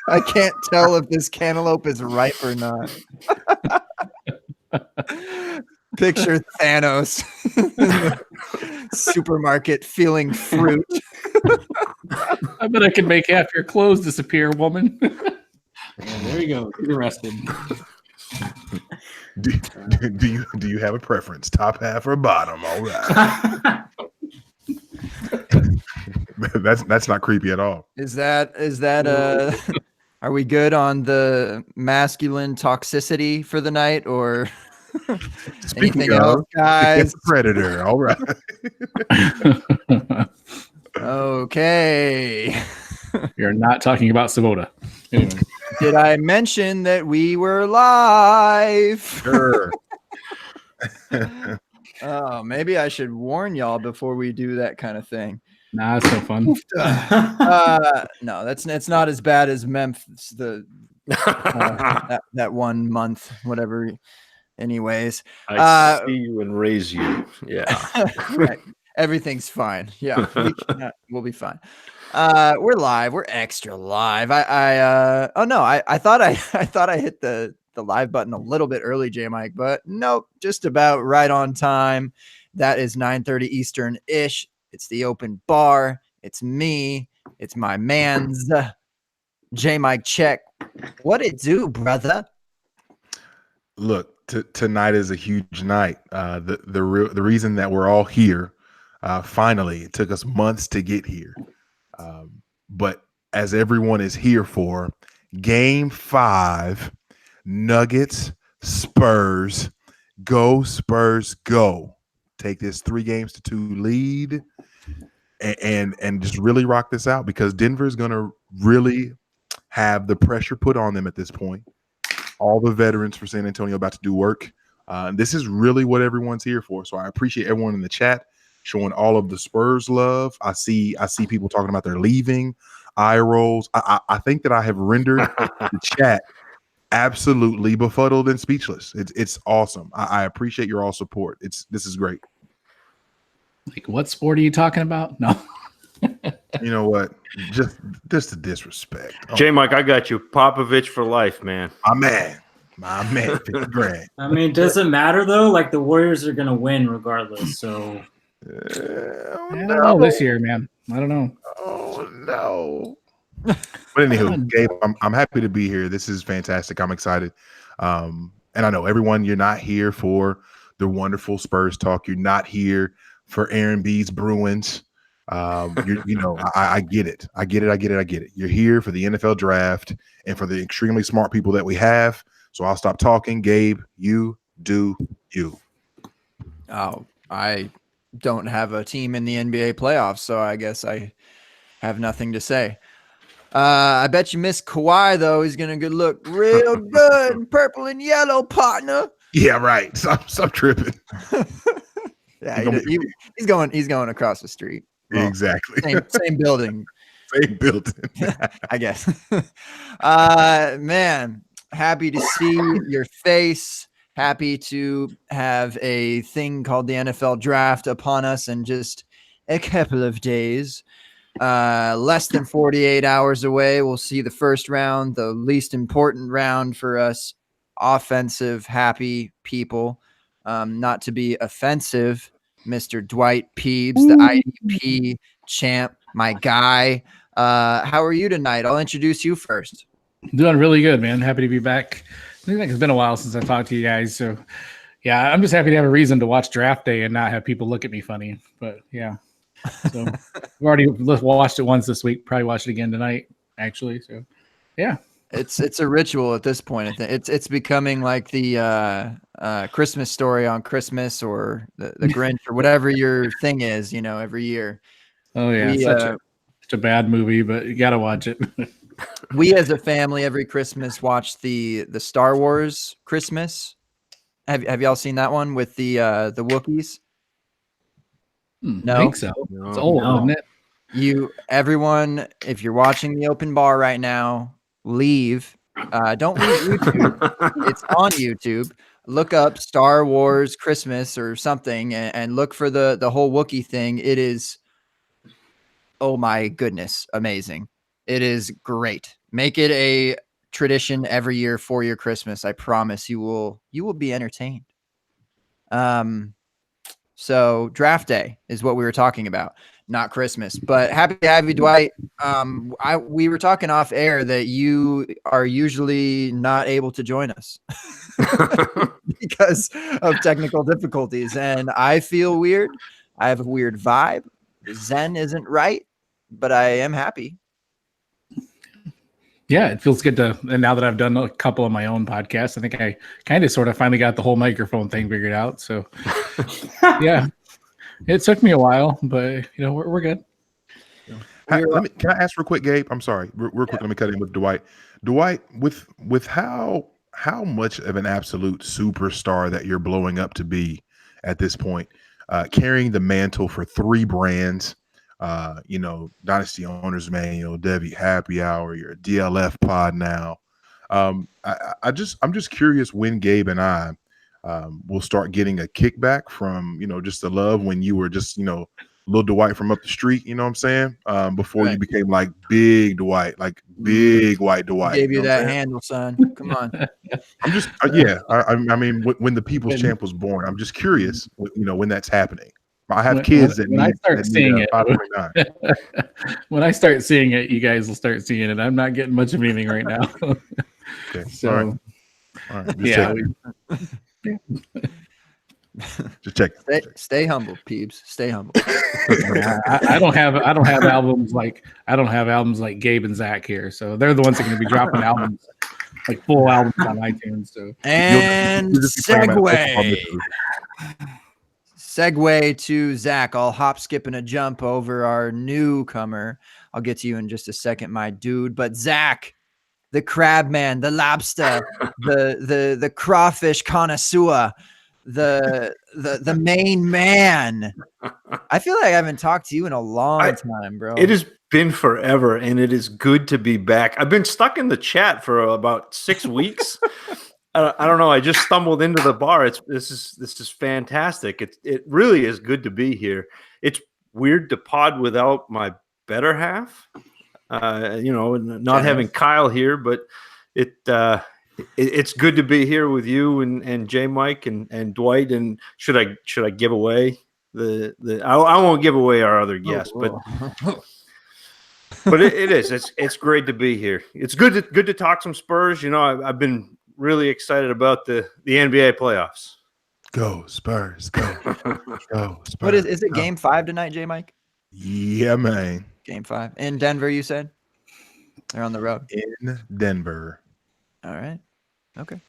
I can't tell if this cantaloupe is ripe or not. Picture Thanos in the supermarket feeling fruit. I bet I can make half your clothes disappear, woman. Yeah, there you go. Get arrested. Do you have a preference, top half or bottom? All right. That's not creepy at all. Is that are we good on the masculine toxicity for the night or anything else, guys? Predator. All right. Okay. You're not talking about Sabota. Anyway. Did I mention that we were live? Sure. Oh, maybe I should warn y'all before we do that kind of thing. Nah, it's so fun. No, it's not as bad as Memphis. That 1 month, whatever. Anyways, I see you and raise you. Yeah, right. Everything's fine. Yeah, we'll be fine. We're live. We're extra live. I thought I hit the live button a little bit early, J Mike, but nope, just about right on time. That is 9:30 Eastern ish. It's the open bar. It's me. It's my man's J Mike Check. What it do, brother? Look, tonight is a huge night. The reason that we're all here, finally, it took us months to get here. But as everyone is here for Game 5, Nuggets, Spurs, go Spurs, go! Take this 3-2 lead and just really rock this out because Denver is going to really have the pressure put on them at this point. All the veterans for San Antonio about to do work. This is really what everyone's here for. So I appreciate everyone in the chat showing all of the Spurs love. I see people talking about they're leaving, eye rolls. I think that I have rendered the chat absolutely befuddled and speechless. It's awesome. I appreciate your all support. This is great. Like, what sport are you talking about? No. You know what? Just the disrespect. J Mike, I got you. Popovich for life, man. My man, 50 grand. I mean, does it matter though? Like the Warriors are gonna win regardless. So I don't know this year, man. I don't know. Oh no. But anywho, Gabe, I'm happy to be here. This is fantastic. I'm excited. And I know everyone, you're not here for the wonderful Spurs talk. You're not here for Aaron B's Bruins. I get it. I get it. You're here for the NFL draft and for the extremely smart people that we have. So I'll stop talking. Gabe, you do you. Oh, I don't have a team in the NBA playoffs, so I guess I have nothing to say. I bet you miss Kawhi, though. He's going to look real good in purple and yellow, partner. Yeah, right. Stop tripping. Yeah, he's going across the street. Well, exactly. Same building. Same building. I guess. Man, happy to see your face. Happy to have a thing called the NFL draft upon us in just a couple of days. Less than 48 hours away, we'll see the first round, the least important round for us offensive happy people. Not to be offensive, Mr. Dwight Peebs, the IDP champ, my guy. How are you tonight? I'll introduce you first. Doing really good, man. Happy to be back. I think it's been a while since I talked to you guys. So, yeah, I'm just happy to have a reason to watch draft day and not have people look at me funny. But, yeah. So, we've already watched it once this week. Probably watch it again tonight, actually. So, yeah. It's a ritual at this point. It's becoming like the Christmas Story on Christmas or the Grinch or whatever your thing is, every year. Oh, yeah. Such a bad movie, but you got to watch it. We as a family every Christmas watch the Star Wars Christmas. Have y'all seen that one with the Wookiees? No, I think so. It's old, isn't it? Everyone, if you're watching the open bar right now, leave. Don't leave YouTube. It's on YouTube. Look up Star Wars Christmas or something and look for the whole Wookiee thing. It is, oh my goodness, amazing. It is great. Make it a tradition every year for your Christmas. I promise you will be entertained. So draft day is what we were talking about, not Christmas. But happy to have you, Dwight. We were talking off air that you are usually not able to join us because of technical difficulties, and I feel weird. I have a weird vibe. Zen isn't right, but I am happy. Yeah, it feels good to, and now that I've done a couple of my own podcasts, I think I kind of sort of finally got the whole microphone thing figured out. So yeah, it took me a while, but we're good. Can I ask real quick, Gabe? I'm sorry, real quick. Let me cut in with Dwight. Dwight, with how much of an absolute superstar that you're blowing up to be at this point, carrying the mantle for 3 brands. Dynasty Owners Manual, Debbie Happy Hour, your DLF pod now. I'm just curious when Gabe and I will start getting a kickback from just the love when you were just little Dwight from up the street. You know what I'm saying? Before you became like big Dwight, like big white Dwight. Gave you that handle, son. Come on. I'm just I mean when the People's Champ was born, I'm just curious when that's happening. I have kids when I start seeing it. When I start seeing it, you guys will start seeing it. I'm not getting much of anything right now. Okay. So, all right. Just check. Stay humble, peeps. Stay humble. I don't have albums like Gabe and Zach here, so they're the ones that are going to be dropping albums, like full albums on iTunes. So and segue to Zach. I'll hop, skip, and a jump over our newcomer. I'll get to you in just a second, my dude. But Zach, the crab man, the lobster, the crawfish connoisseur, the main man. I feel like I haven't talked to you in a long time, bro. It has been forever, and it is good to be back. I've been stuck in the chat for about 6 weeks. I don't know. I just stumbled into the bar. This is fantastic. It really is good to be here. It's weird to pod without my better half. Not having Kyle here, but it's good to be here with you and J Mike and Dwight. And should I give away I won't give away our other guests, but it is. It's great to be here. It's good to talk some Spurs. I've been really excited about the NBA playoffs. Go Spurs, go. Go Spurs. What is it? Game 5 tonight, J Mike? Yeah, man. Game 5 in Denver. You said they're on the road in Denver. All right. Okay.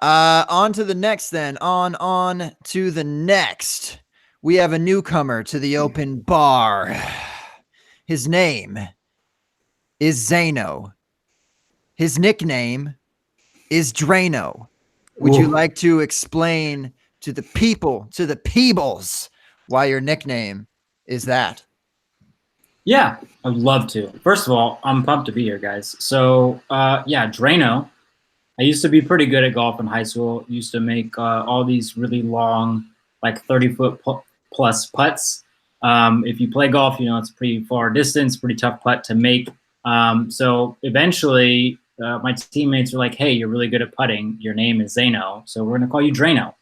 On to the next then. On to the next. We have a newcomer to the open bar. His name is Zano. His nickname is Drano. Would you like to explain to the people, to the Peebles, why your nickname is that? Yeah, I'd love to. First of all, I'm pumped to be here, guys. So, Drano. I used to be pretty good at golf in high school. Used to make all these really long, like 30-foot plus putts. If you play golf, it's a pretty far distance, pretty tough putt to make. So eventually, my teammates were like, "Hey, you're really good at putting. Your name is Zano, so we're gonna call you Drano."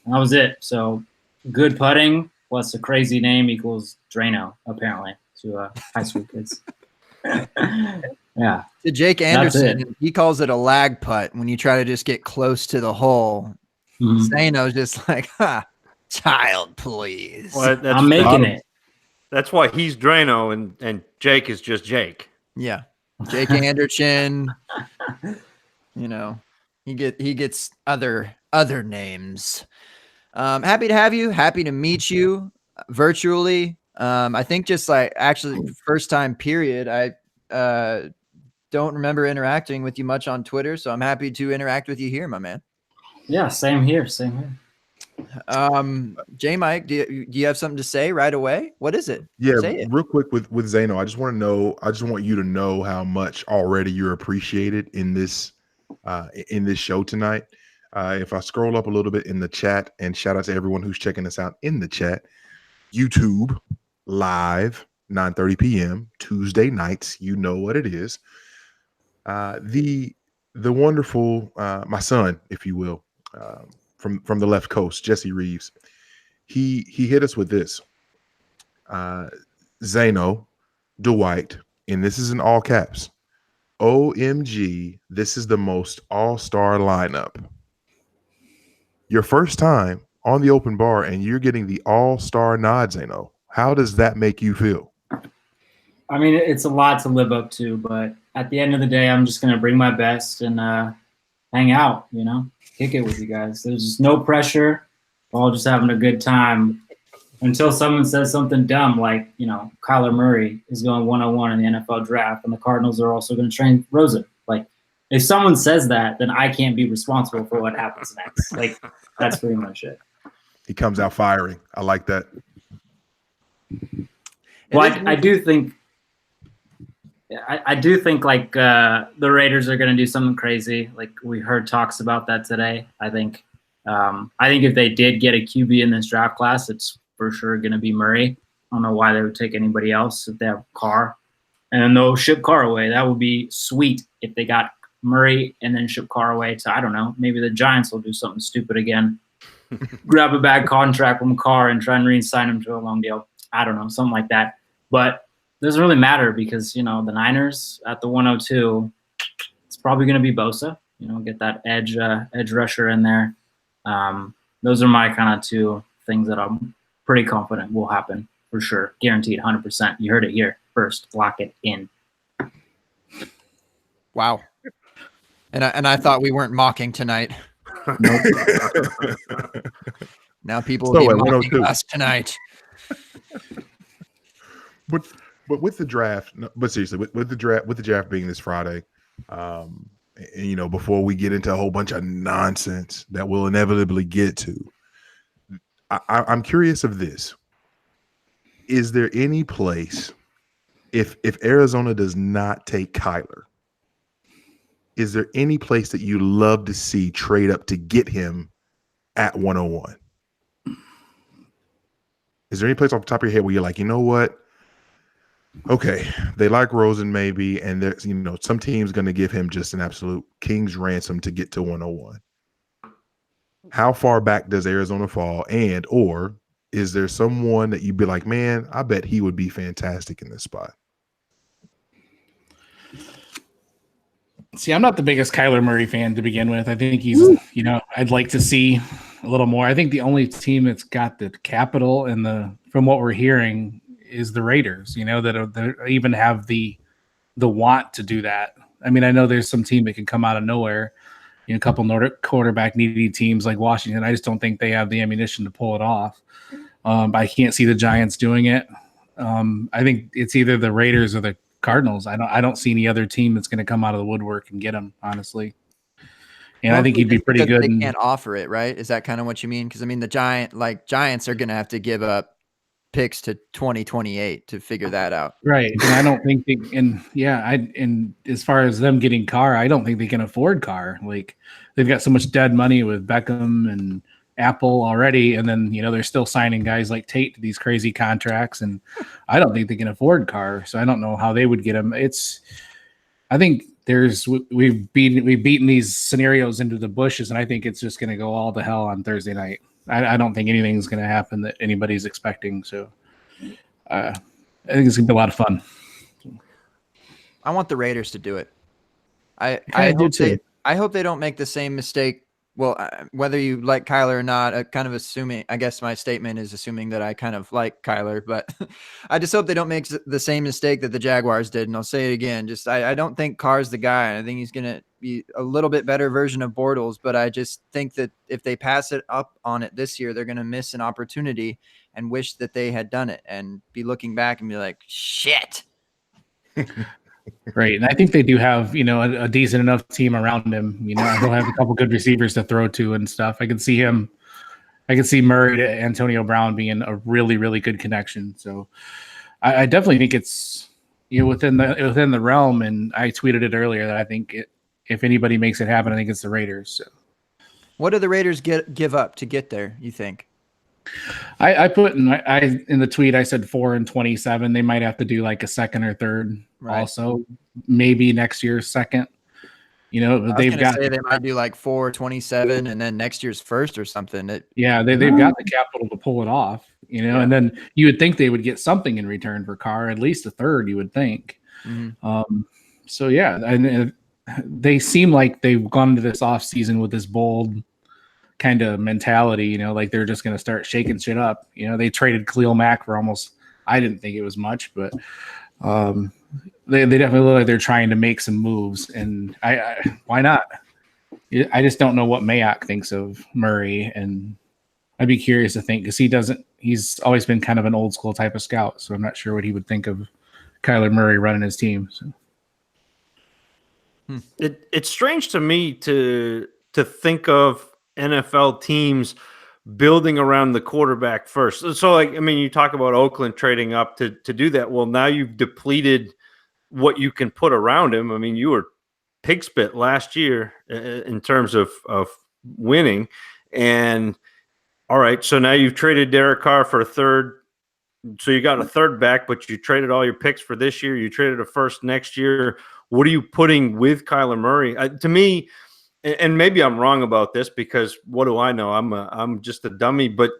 And that was it. So good putting plus a crazy name equals Drano, apparently, to high school kids. Yeah. To Jake Anderson, he calls it a lag putt when you try to just get close to the hole. Mm-hmm. Zano's just like, child, please. Well, I'm making it. That's why he's Drano and Jake is just Jake. Yeah. Jake Anderson, he gets other names. Happy to have you. Happy to meet you virtually. I think just like actually first time period. I don't remember interacting with you much on Twitter, so I'm happy to interact with you here, my man. Yeah, same here. J Mike, do you have something to say right away? What is it? Yeah, real quick with Zano, I just want you to know how much already you're appreciated in this show tonight. If I scroll up a little bit in the chat, and shout out to everyone who's checking us out in the chat, YouTube live, 9:30 p.m. Tuesday nights. You know what it is. The wonderful my son, if you will, from the left coast, Jesse Reeves. He hit us with this. Zeno, Dwight, and this is in all caps. OMG, this is the most all-star lineup. Your first time on the open bar and you're getting the all-star nod, Zeno. How does that make you feel? I mean, it's a lot to live up to, but at the end of the day, I'm just going to bring my best and hang out, kick it with you guys. There's just no pressure. We're all just having a good time until someone says something dumb like, Kyler Murray is going 101 in the NFL draft and the Cardinals are also going to train Rosen. Like, if someone says that, then I can't be responsible for what happens next. Like, that's pretty much it. He comes out firing. I like that. Well, I do think like the Raiders are going to do something crazy. Like we heard talks about that today. I think if they did get a QB in this draft class, it's for sure going to be Murray. I don't know why they would take anybody else if they have Carr. And then they'll ship Carr away. That would be sweet if they got Murray and then ship Carr away to, I don't know, maybe the Giants will do something stupid again. Grab a bad contract from Carr and try and re-sign him to a long deal. I don't know, something like that. But it doesn't really matter because, the Niners at the 102, it's probably going to be Bosa. Get that edge rusher in there. Those are my kind of two things that I'm pretty confident will happen for sure. Guaranteed, 100%. You heard it here first. Lock it in. Wow. And I thought we weren't mocking tonight. Nope. Now people will be mocking us tonight. But with the draft, but seriously, with the draft being this Friday, and before we get into a whole bunch of nonsense that we'll inevitably get to, I'm curious of this. Is there any place, if Arizona does not take Kyler, is there any place that you love to see trade up to get him at 101? Is there any place off the top of your head where you're like, you know what? Okay, they like Rosen maybe, and there's some team's going to give him just an absolute king's ransom to get to 101. How far back does Arizona fall, or is there someone that you'd be like, man, I bet he would be fantastic in this spot? See, I'm not the biggest Kyler Murray fan to begin with. I think he's, I'd like to see a little more. I think the only team that's got the capital and from what we're hearing, is the Raiders. That even have the want to do that. I mean, I know there's some team that can come out of nowhere. A couple quarterback needy teams like Washington. I just don't think they have the ammunition to pull it off. I can't see the Giants doing it. I think it's either the Raiders or the Cardinals. I don't see any other team that's going to come out of the woodwork and get him, honestly. And I think he'd be pretty good. They can't offer it, right? Is that kind of what you mean? Because I mean, the Giants are going to have to give up picks to 2028 to figure that out. Right. And I don't think and as far as them getting Carr, I don't think they can afford Carr. Like they've got so much dead money with Beckham and Apple already. And then, they're still signing guys like Tate to these crazy contracts. And I don't think they can afford Carr. So I don't know how they would get him. I think we've beaten these scenarios into the bushes. And I think it's just going to go all to hell on Thursday night. I don't think anything's going to happen that anybody's expecting. So I think it's going to be a lot of fun. I want the Raiders to do it. I hope they don't make the same mistake. Well, whether you like Kyler or not, kind of assuming, I guess my statement is assuming that I kind of like Kyler, but I just hope they don't make the same mistake that the Jaguars did. And I'll say it again, I don't think Carr's the guy. I think he's going to be a little bit better version of Bortles, but I just think that if they pass it up on it this year, they're going to miss an opportunity and wish that they had done it and be looking back and be like, shit. Right. And I think they do have, a decent enough team around him. He'll have a couple good receivers to throw to and stuff. I can see Murray to Antonio Brown being a really, really good connection. So I definitely think it's, within the realm. And I tweeted it earlier that I think if anybody makes it happen, I think it's the Raiders. So. What do the Raiders give up to get there, you think? I put in the tweet, I said 4 and 27. They might have to do like a second or third Right. also. Maybe next year's second. You know, I was they've gonna got say they might do like 4-27 and then next year's first or something. they've got the capital to pull it off, you know, and then you would think they would get something in return for Carr, at least a third, you would think. So yeah, and they seem like they've gone into this off season with this bold kind of mentality, you know, like they're just going to start shaking shit up. You know, they traded Khalil Mack for almost, I didn't think it was much, but they definitely look like they're trying to make some moves, and I why not? I just don't know what Mayock thinks of Murray, and I'd be curious to think, because he's always been kind of an old school type of scout, so I'm not sure what he would think of Kyler Murray running his team. So. It's strange to me to think of NFL teams building around the quarterback first. So, like, I mean, you talk about Oakland trading up to do that. Well, now you've depleted what you can put around him. I mean, you were pig spit last year in terms of winning. And all right, so now you've traded Derek Carr for a third. So you got a third back, but you traded all your picks for this year. You traded a first next year. What are you putting with Kyler Murray? To me, and maybe I'm wrong about this, because what do I know? I'm just a dummy. But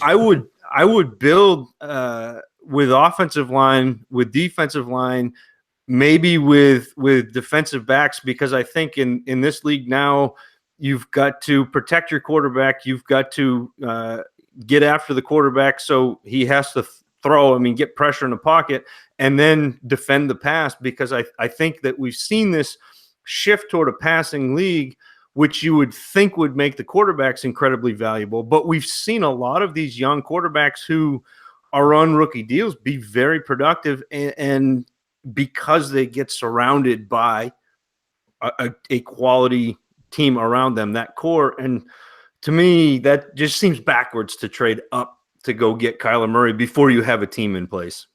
I would build with offensive line, with defensive line, maybe with defensive backs, because I think in this league now, you've got to protect your quarterback. You've got to get after the quarterback so he has to throw. I mean, get pressure in the pocket and then defend the pass, because I think that we've seen this shift toward a passing league, which you would think would make the quarterbacks incredibly valuable. But we've seen a lot of these young quarterbacks who are on rookie deals be very productive, and because they get surrounded by a quality team around them, that core. And to me, that just seems backwards to trade up to go get Kyler Murray before you have a team in place.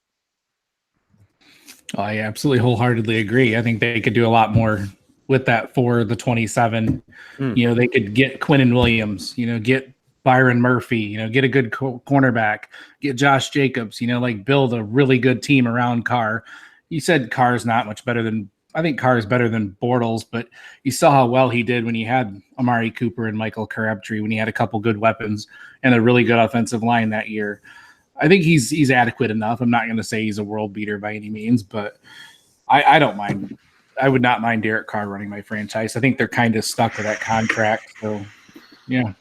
I absolutely wholeheartedly agree. I think they could do a lot more with that for the 27. You know, they could get Quinnen Williams, you know, get Byron Murphy, you know, get a good cornerback, get Josh Jacobs, you know, like build a really good team around Carr. You said Carr's not much better than, I think Carr is better than Bortles, but you saw how well he did when he had Amari Cooper and Michael Crabtree, when he had a couple good weapons and a really good offensive line that year. I think he's adequate enough. I'm not going to say he's a world beater by any means, but I don't mind. I would not mind Derek Carr running my franchise. I think they're kind of stuck with that contract. So, yeah.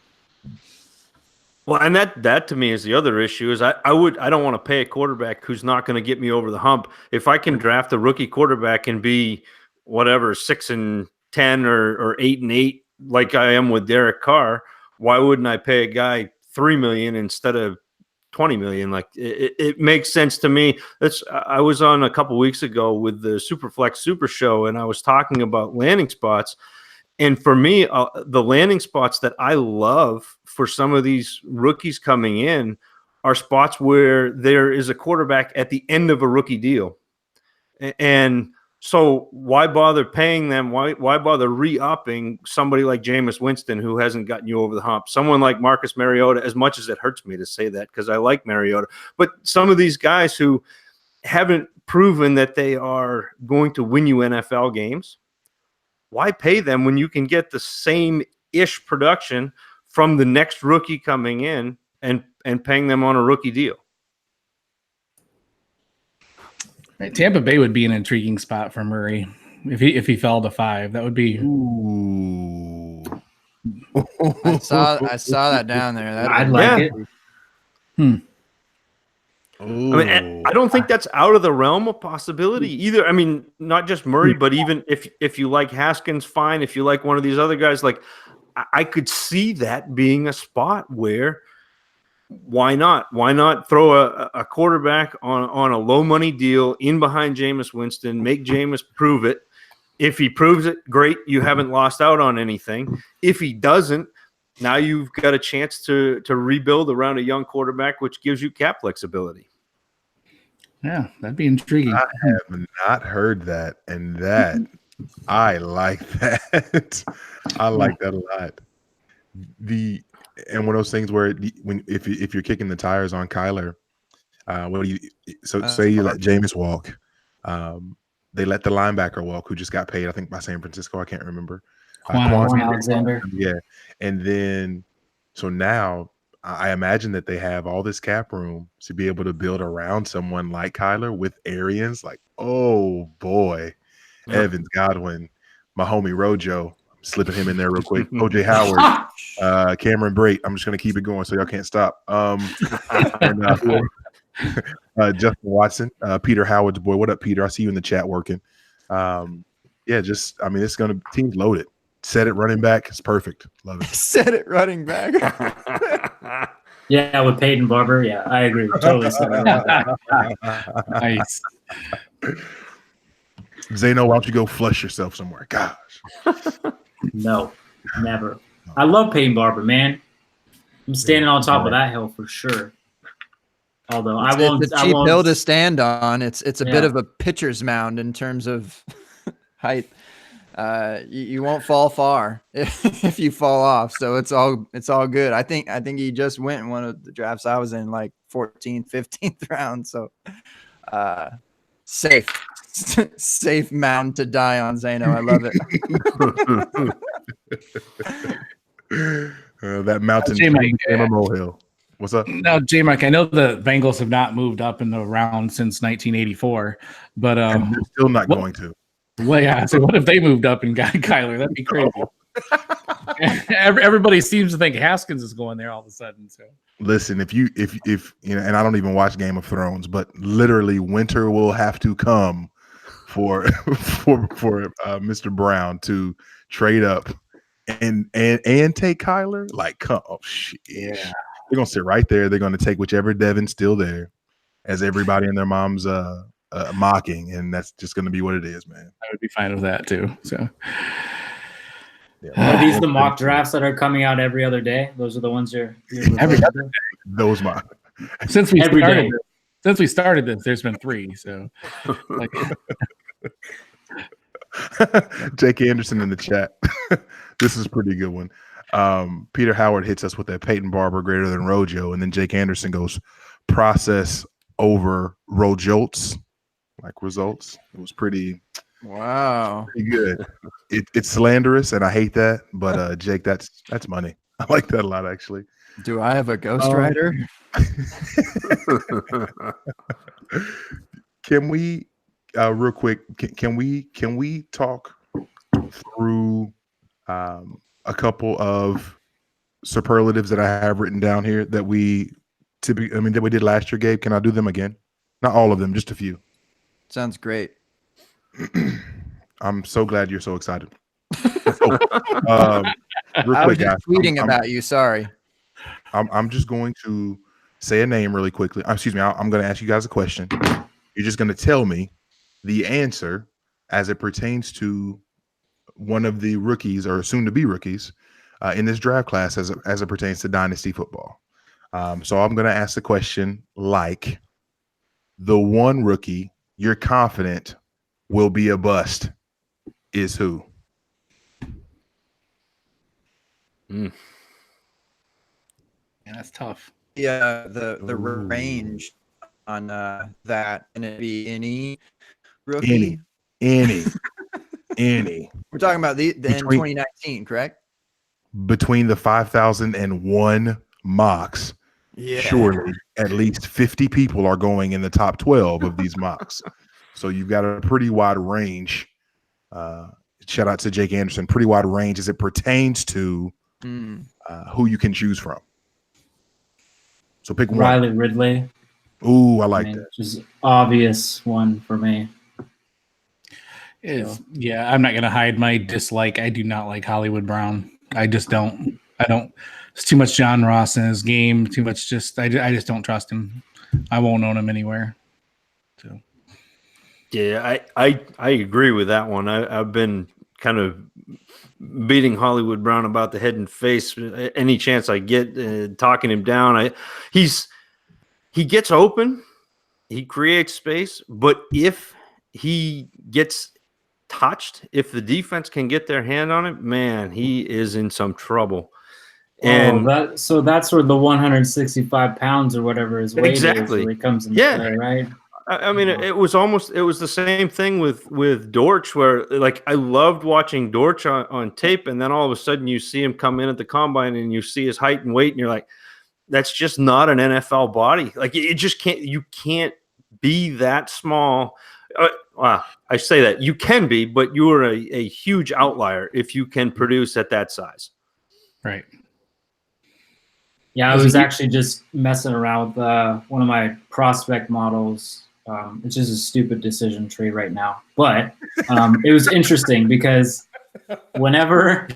Well, and that to me is the other issue is I don't want to pay a quarterback who's not going to get me over the hump. If I can draft a rookie quarterback and be whatever 6-10 or 8-8 like I am with Derek Carr, why wouldn't I pay a guy $3 million instead of $20 million? Like it makes sense to me. I was on a couple weeks ago with the Superflex Super Show, and I was talking about landing spots. And for me, the landing spots that I love for some of these rookies coming in are spots where there is a quarterback at the end of a rookie deal. And so why bother paying them? Why bother re-upping somebody like Jameis Winston, who hasn't gotten you over the hump? Someone like Marcus Mariota, as much as it hurts me to say that because I like Mariota. But some of these guys who haven't proven that they are going to win you NFL games, why pay them when you can get the same-ish production from the next rookie coming in and paying them on a rookie deal? Right. Tampa Bay would be an intriguing spot for Murray if he fell to 5. That would be. Ooh. I saw that down there. I'd like it. I mean, I don't think that's out of the realm of possibility either. I mean, not just Murray, but even if you like Haskins, fine. If you like one of these other guys, like I could see that being a spot where why not? Why not throw a quarterback on a low money deal in behind Jameis Winston, make Jameis prove it. If he proves it, great. You haven't lost out on anything. If he doesn't, now you've got a chance to rebuild around a young quarterback, which gives you cap flexibility. Yeah, that'd be intriguing. I have not heard that, and that I like that. I like that a lot. and one of those things where if you're kicking the tires on Kyler, what do you? So say you let Jameis walk, they let the linebacker walk who just got paid, I think by San Francisco. I can't remember. Quan Alexander. Yeah, and then so now I imagine that they have all this cap room to be able to build around someone like Kyler with Arians. Like, oh boy, Evans, Godwin, my homie Rojo. Slipping him in there real quick. OJ Howard, Cameron Brate. I'm just gonna keep it going so y'all can't stop. And, Justin Watson, Peter Howard's boy. What up, Peter? I see you in the chat working. It's gonna team's loaded. Set it running back. It's perfect. Love it. Set it running back. Yeah, with Peyton Barber. Yeah, I agree. Totally. Nice. Zeno, why don't you go flush yourself somewhere? Gosh. No, never. I love Peyton Barber, man. I'm standing on top of that hill for sure. Although it's a cheap hill to stand on. It's a bit of a pitcher's mound in terms of height. You won't fall far if you fall off. So it's all good. I think he just went in one of the drafts I was in, like 14th, 15th round. So safe mound to die on, Zeno. I love it. That mountain molehill. What's up? Now, J-Mike, I know the Bengals have not moved up in the round since 1984, but and they're still not going to. Well, yeah. So what if they moved up and got Kyler? That'd be crazy. Everybody seems to think Haskins is going there all of a sudden. So listen, if you know, and I don't even watch Game of Thrones, but literally winter will have to come for Mr. Brown to trade up and take Kyler. Like, oh shit, yeah. They're gonna sit right there. They're gonna take whichever Devin's still there, as everybody and their mom's mocking, and that's just gonna be what it is, man. I would be fine with that too. So, are these the mock drafts that are coming out every other day? Those are the ones you're every other day. Those mock. Since we started this, there's been 3. So, like, Jake Anderson in the chat. This is a pretty good one. Peter Howard hits us with that Peyton Barber greater than Rojo, and then Jake Anderson goes process over Rojolts, like results. It was pretty good. It's slanderous, and I hate that, but Jake, that's money. I like that a lot, actually. Do I have a ghostwriter? Can we real quick? Can we talk through a couple of superlatives that I have written down here that we did last year, Gabe? Can I do them again? Not all of them, just a few. Sounds great. I'm so glad you're so excited. Real I was just tweeting about you. Sorry. I'm just going to say a name really quickly. Excuse me. I'm going to ask you guys a question. You're just going to tell me the answer as it pertains to one of the rookies or soon to be rookies in this draft class as it pertains to dynasty football. So I'm going to ask the question like, the one rookie you're confident will be a bust is who? Yeah, that's tough. Yeah, the range on that, and it'd be any rookie. Any. We're talking about the in 2019, correct? Between the 5,001 mocks, surely at least 50 people are going in the top 12 of these mocks. So you've got a pretty wide range. Shout out to Jake Anderson. Pretty wide range as it pertains to who you can choose from. So pick one. Riley Ridley. Ooh, I like that. Just obvious one for me. Yeah, I'm not going to hide my dislike. I do not like Hollywood Brown. I just don't. It's too much John Ross in his game. Too much. I just don't trust him. I won't own him anywhere. So. Yeah, I agree with that one. I've been kind of beating Hollywood Brown about the head and face any chance I get, talking him down. He gets open, he creates space, but if he gets touched, if the defense can get their hand on it, man, he is in some trouble. And so that's where the 165 pounds or whatever his weight Exactly. is really comes into Yeah. play, right? I mean, it was the same thing with Dortch, where like I loved watching Dortch on tape, and then all of a sudden you see him come in at the combine and you see his height and weight, and you're like, that's just not an NFL body. Like it just can't. You can't be that small. Well, I say that you can be, but you are a huge outlier if you can produce at that size. Right. Yeah, I was actually just messing around with one of my prospect models. It's just a stupid decision tree right now. But it was interesting because whenever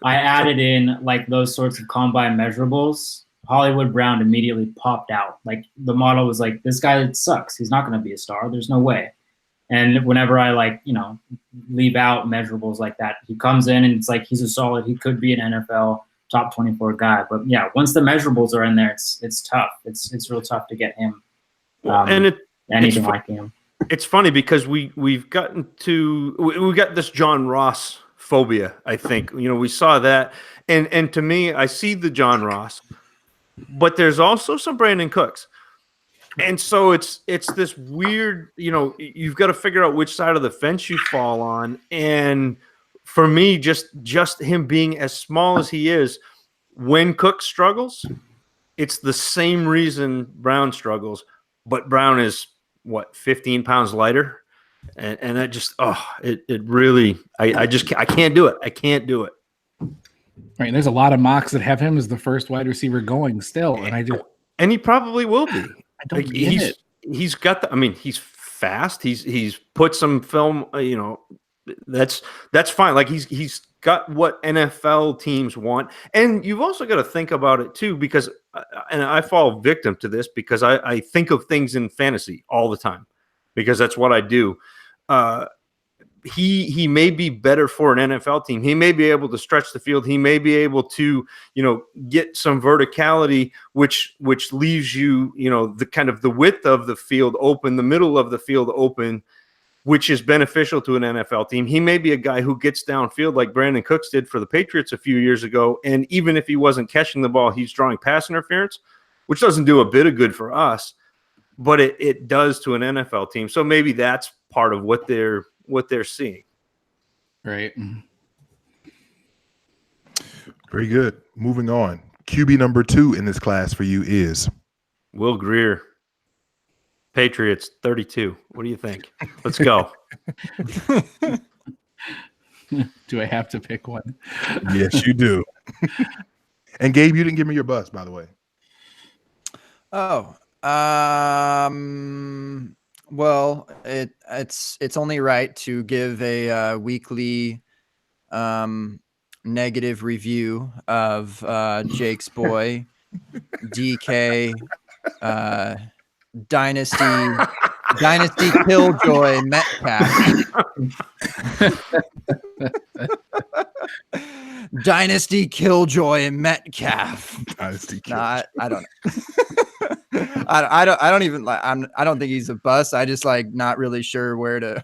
I added in like those sorts of combine measurables, Hollywood Brown immediately popped out. Like the model was like, this guy sucks. He's not going to be a star. There's no way. And whenever I like, leave out measurables like that, he comes in and it's like, he's a solid, he could be an NFL top 24 guy. But yeah, once the measurables are in there, it's tough. It's real tough to get him. Anything like him. It's funny because we've got this John Ross phobia. I think we saw that, and to me, I see the John Ross, but there's also some Brandon Cooks, and so it's this weird. You've got to figure out which side of the fence you fall on, and for me, just him being as small as he is, when Cook struggles, it's the same reason Brown struggles, but Brown is 15 pounds lighter, and that just it really I can't do it. I can't do it. Right. And there's a lot of mocks that have him as the first wide receiver going still, And he probably will be. I don't get it. He's got he's fast. He's put some film. That's fine. Like he's got what NFL teams want, and you've also got to think about it too, because and I fall victim to this because I think of things in fantasy all the time because that's what I do. He may be better for an NFL team. He may be able to stretch the field. He may be able to, get some verticality, which leaves you, the kind of the width of the field open, the middle of the field open, which is beneficial to an NFL team. He may be a guy who gets downfield like Brandon Cooks did for the Patriots a few years ago. And even if he wasn't catching the ball, he's drawing pass interference, which doesn't do a bit of good for us, but it does to an NFL team. So maybe that's part of what they're seeing. Right. Very good. Moving on. QB number 2 in this class for you is Will Grier. Patriots 32. What do you think? Let's go. Do I have to pick one? Yes, you do. And Gabe, you didn't give me your bus, by the way. Oh, well, it's only right to give a weekly negative review of Jake's boy DK Dynasty Killjoy Metcalf. Dynasty Killjoy Metcalf. Dynasty No, I don't know. I don't even like. I don't think he's a bust. I just like not really sure where to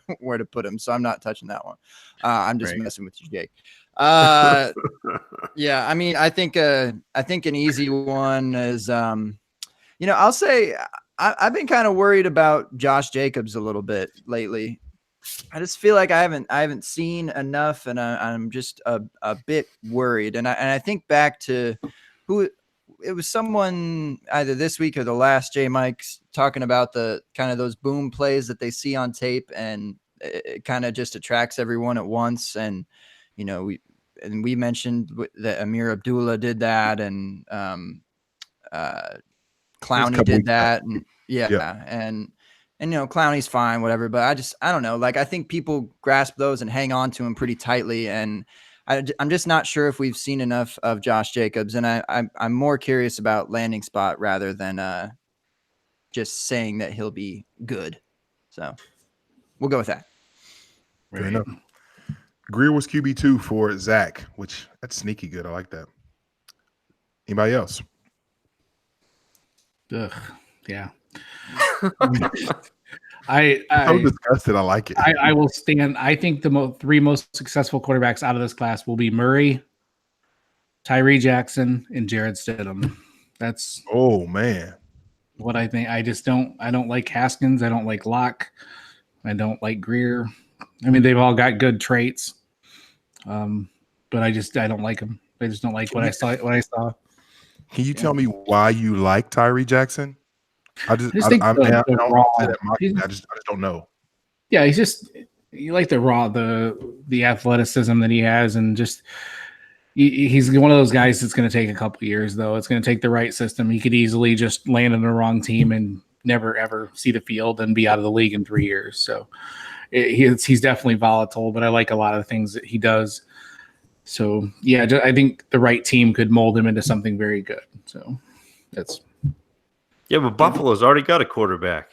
put him. So I'm not touching that one. I'm just messing with you, Jake. Yeah. I mean, I think an easy one is I'll say I've been kind of worried about Josh Jacobs a little bit lately. I just feel like I haven't seen enough, and I'm just a bit worried. And I think back to who it was, someone either this week or the last, J Mike's talking about the kind of those boom plays that they see on tape, and it kind of just attracts everyone at once. And we mentioned that Amir Abdullah did that, and Clowney did that, and and Clowney's fine, whatever. But I don't know. Like, I think people grasp those and hang on to him pretty tightly, and I'm just not sure if we've seen enough of Josh Jacobs, and I'm more curious about landing spot rather than just saying that he'll be good. So we'll go with that. Fair enough. Grier was QB2 for Zach, which that's sneaky good. I like that. Anybody else? Ugh, yeah. I'm so disgusted. I like it. I will stand. I think the three most successful quarterbacks out of this class will be Murray, Tyree Jackson and Jared Stidham. That's Oh man. what I think. I don't like Haskins. I don't like Locke. I don't like Greer. I mean, they've all got good traits. But I don't like them. I just don't like what I saw. Can you tell me why you like Tyree Jackson? I just think I the don't raw- say that mocking. I just don't know. Yeah, you like the athleticism that he has, and just he's one of those guys that's going to take a couple years, though. It's going to take the right system. He could easily just land in the wrong team and never ever see the field and be out of the league in 3 years. So he's definitely volatile, but I like a lot of the things that he does. So yeah, I think the right team could mold him into something very good. So that's but Buffalo's already got a quarterback.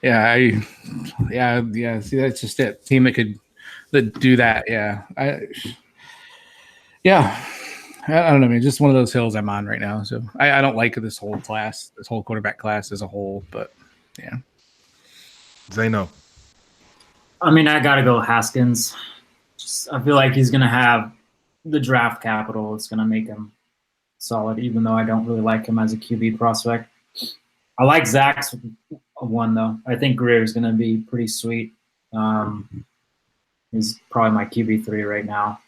yeah. See, that's just it. Team that could do that. Yeah, I don't know, man. Just one of those hills I'm on right now. So I don't like this whole quarterback class as a whole. But yeah, Zeno. I mean, I got to go Haskins. I feel like he's going to have the draft capital. It's going to make him solid, even though I don't really like him as a QB prospect. I like Zach's one, though. I think Greer is going to be pretty sweet. He's probably my QB3 right now.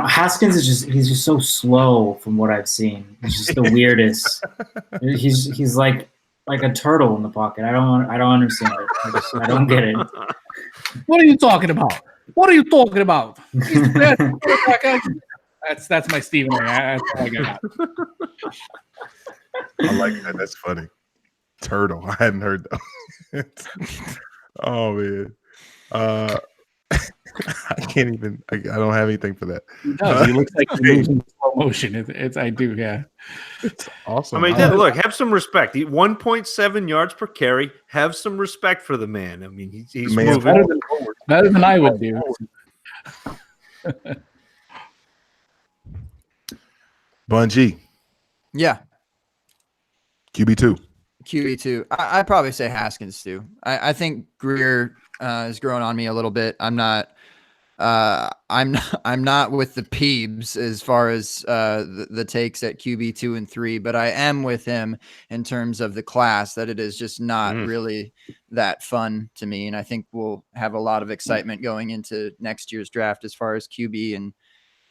Haskins he's just so slow from what I've seen. He's just the weirdest. He's like a turtle in the pocket. I don't understand it. I don't get it. what are you talking about? That's my Stephen A. That's all I got. I like that. That's funny. Turtle. I hadn't heard that. Oh man. I can't even. I don't have anything for that. No, he looks like he moves in slow motion. I do, yeah. It's awesome. I mean, look, have some respect. 1.7 yards per carry. Have some respect for the man. I mean, he's moving better than I would do. Bungie. Yeah, QB2. QB2. I'd probably say Haskins too. I think Greer is growing on me a little bit. I'm not with the Peebs as far as the takes at QB2 and 3, but I am with him in terms of the class, that it is just not really that fun to me. And I think we'll have a lot of excitement going into next year's draft as far as QB and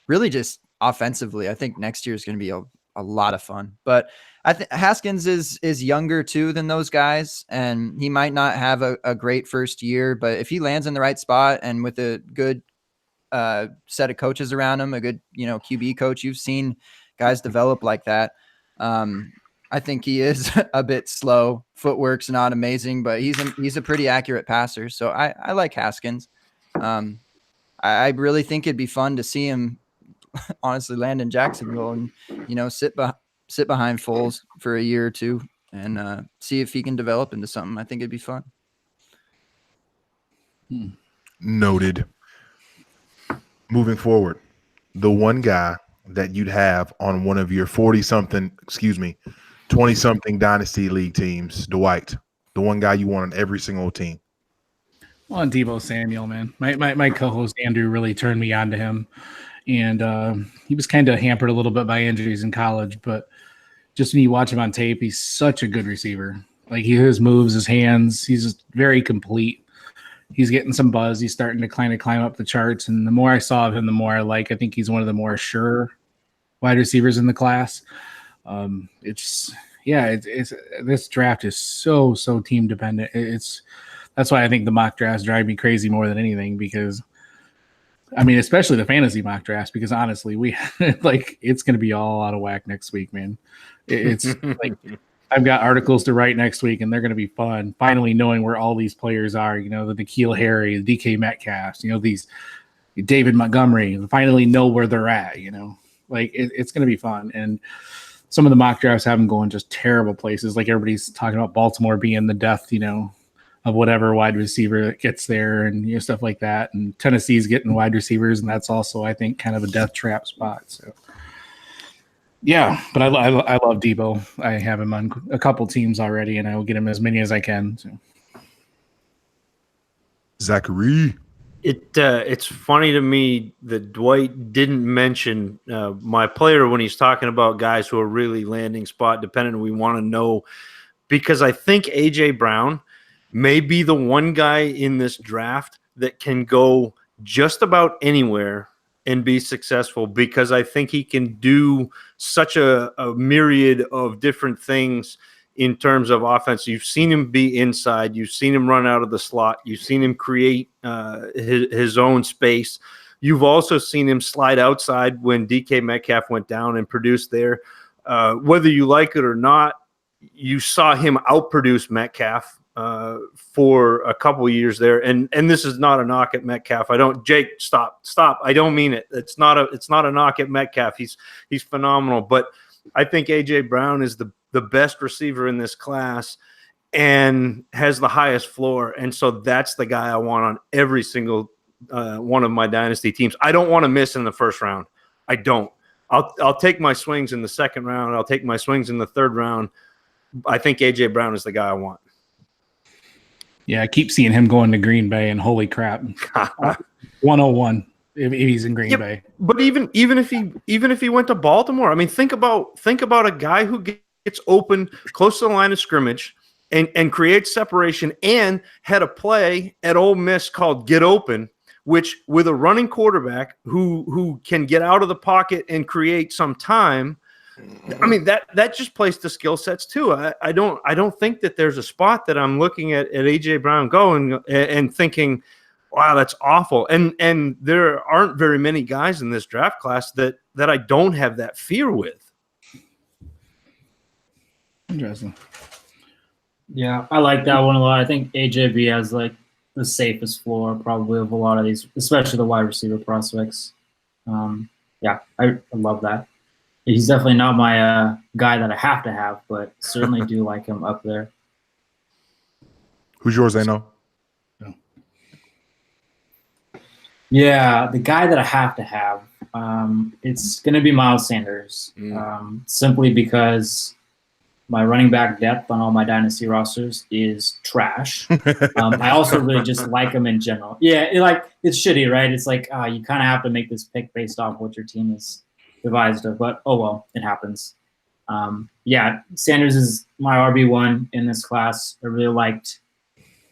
really just offensively. I think next year is going to be a lot of fun, but I think Haskins is younger too than those guys, and he might not have a great first year, but if he lands in the right spot and with a good set of coaches around him, a good, QB coach, you've seen guys develop like that. I think he is a bit slow. Footwork's not amazing, but he's a pretty accurate passer. So I like Haskins. I really think it'd be fun to see him honestly land in Jacksonville and, sit behind Foles for a year or two and see if he can develop into something. I think it'd be fun. Noted. Moving forward, the one guy that you'd have on one of your 20-something Dynasty League teams, Dwight, the one guy you want on every single team. Well, Deebo Samuel, man. My co-host Andrew really turned me on to him. And he was kind of hampered a little bit by injuries in college, but just when you watch him on tape, he's such a good receiver. Like his moves, his hands, he's just very complete. He's getting some buzz. He's starting to kind of climb up the charts. And the more I saw of him, the more I like. I think he's one of the more sure wide receivers in the class. This draft is so team dependent. That's why I think the mock drafts drive me crazy more than anything, because I mean, especially the fantasy mock drafts, because honestly, it's going to be all out of whack next week, man. It's like I've got articles to write next week, and they're going to be fun. Finally knowing where all these players are, the N'Keal Harry, the DK Metcalf, these David Montgomery, finally know where they're at, it's going to be fun. And some of the mock drafts have them going just terrible places. Like everybody's talking about Baltimore being the death, of whatever wide receiver that gets there and stuff like that. And Tennessee's getting wide receivers, and that's also, I think, kind of a death trap spot. So, yeah, but I love Deebo. I have him on a couple teams already, and I will get him as many as I can. So. Zachary. It's funny to me that Dwight didn't mention my player when he's talking about guys who are really landing spot dependent. We want to know, because I think AJ Brown may be the one guy in this draft that can go just about anywhere and be successful, because I think he can do such a myriad of different things in terms of offense. You've seen him be inside. You've seen him run out of the slot. You've seen him create his own space. You've also seen him slide outside when DK Metcalf went down and produced there. Whether you like it or not, you saw him outproduce Metcalf for a couple of years there. And this is not a knock at Metcalf. Jake, stop. I don't mean it. It's not a knock at Metcalf. He's phenomenal. But I think AJ Brown is the best receiver in this class and has the highest floor. And so that's the guy I want on every single one of my dynasty teams. I don't want to miss in the first round. I don't. I'll take my swings in the second round. I'll take my swings in the third round. I think AJ Brown is the guy I want. Yeah, I keep seeing him going to Green Bay, and holy crap, 101 if he's in Green Bay. But even if he went to Baltimore, I mean, think about a guy who gets open close to the line of scrimmage and creates separation, and had a play at Ole Miss called Get Open, which with a running quarterback who can get out of the pocket and create some time. I mean, that just plays to skill sets too. I don't think that there's a spot that I'm looking at AJ Brown going and thinking, wow, that's awful. And there aren't very many guys in this draft class that I don't have that fear with. Interesting. Yeah, I like that one a lot. I think AJB has like the safest floor probably of a lot of these, especially the wide receiver prospects. Yeah, I love that. He's definitely not my guy that I have to have, but certainly do like him up there. Who's yours, Zeno? Yeah, the guy that I have to have, it's going to be Miles Sanders, simply because my running back depth on all my dynasty rosters is trash. I also really just like him in general. Yeah, it's shitty, right? It's like you kind of have to make this pick based off what your team is devised of, but oh well, it happens. Yeah, Sanders is my RB1 in this class. I really liked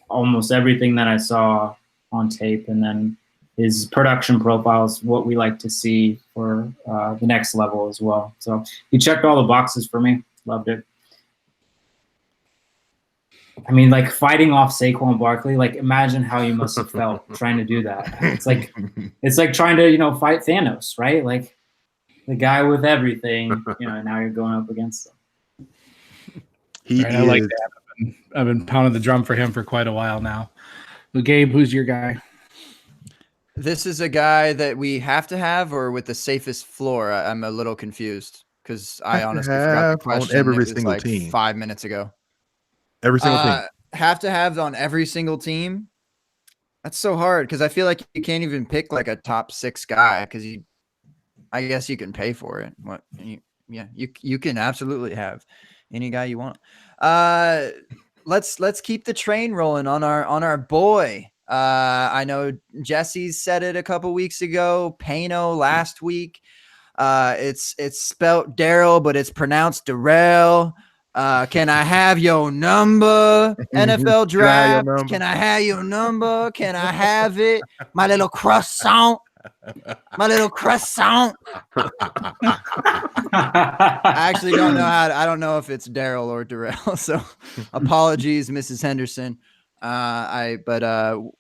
almost everything that I saw on tape, and then his production profile is what we like to see for the next level as well. So he checked all the boxes for me. Loved it. I mean, like fighting off Saquon Barkley, like imagine how you must have felt trying to do that. It's like trying to, fight Thanos, right? Like the guy with everything, now you're going up against him. I like that. I've been pounding the drum for him for quite a while now. Well, Gabe, who's your guy? This is a guy that we have to have, or with the safest floor. I'm a little confused because I honestly forgot the question. On every it was single like team. 5 minutes ago. Every single team. Have to have on every single team. That's so hard because I feel like you can't even pick like a top 6 guy because I guess you can pay for it. You can absolutely have any guy you want. Let's keep the train rolling on our boy. I know Jesse's said it a couple weeks ago. Pano last week. It's spelt Daryl, but it's pronounced Darrell. Can I have your number? NFL draft. Can I have your number? Can I have it? My little croissant. My little croissant. I actually don't know I don't know if it's Daryl or Darrell. So apologies, Mrs. Henderson.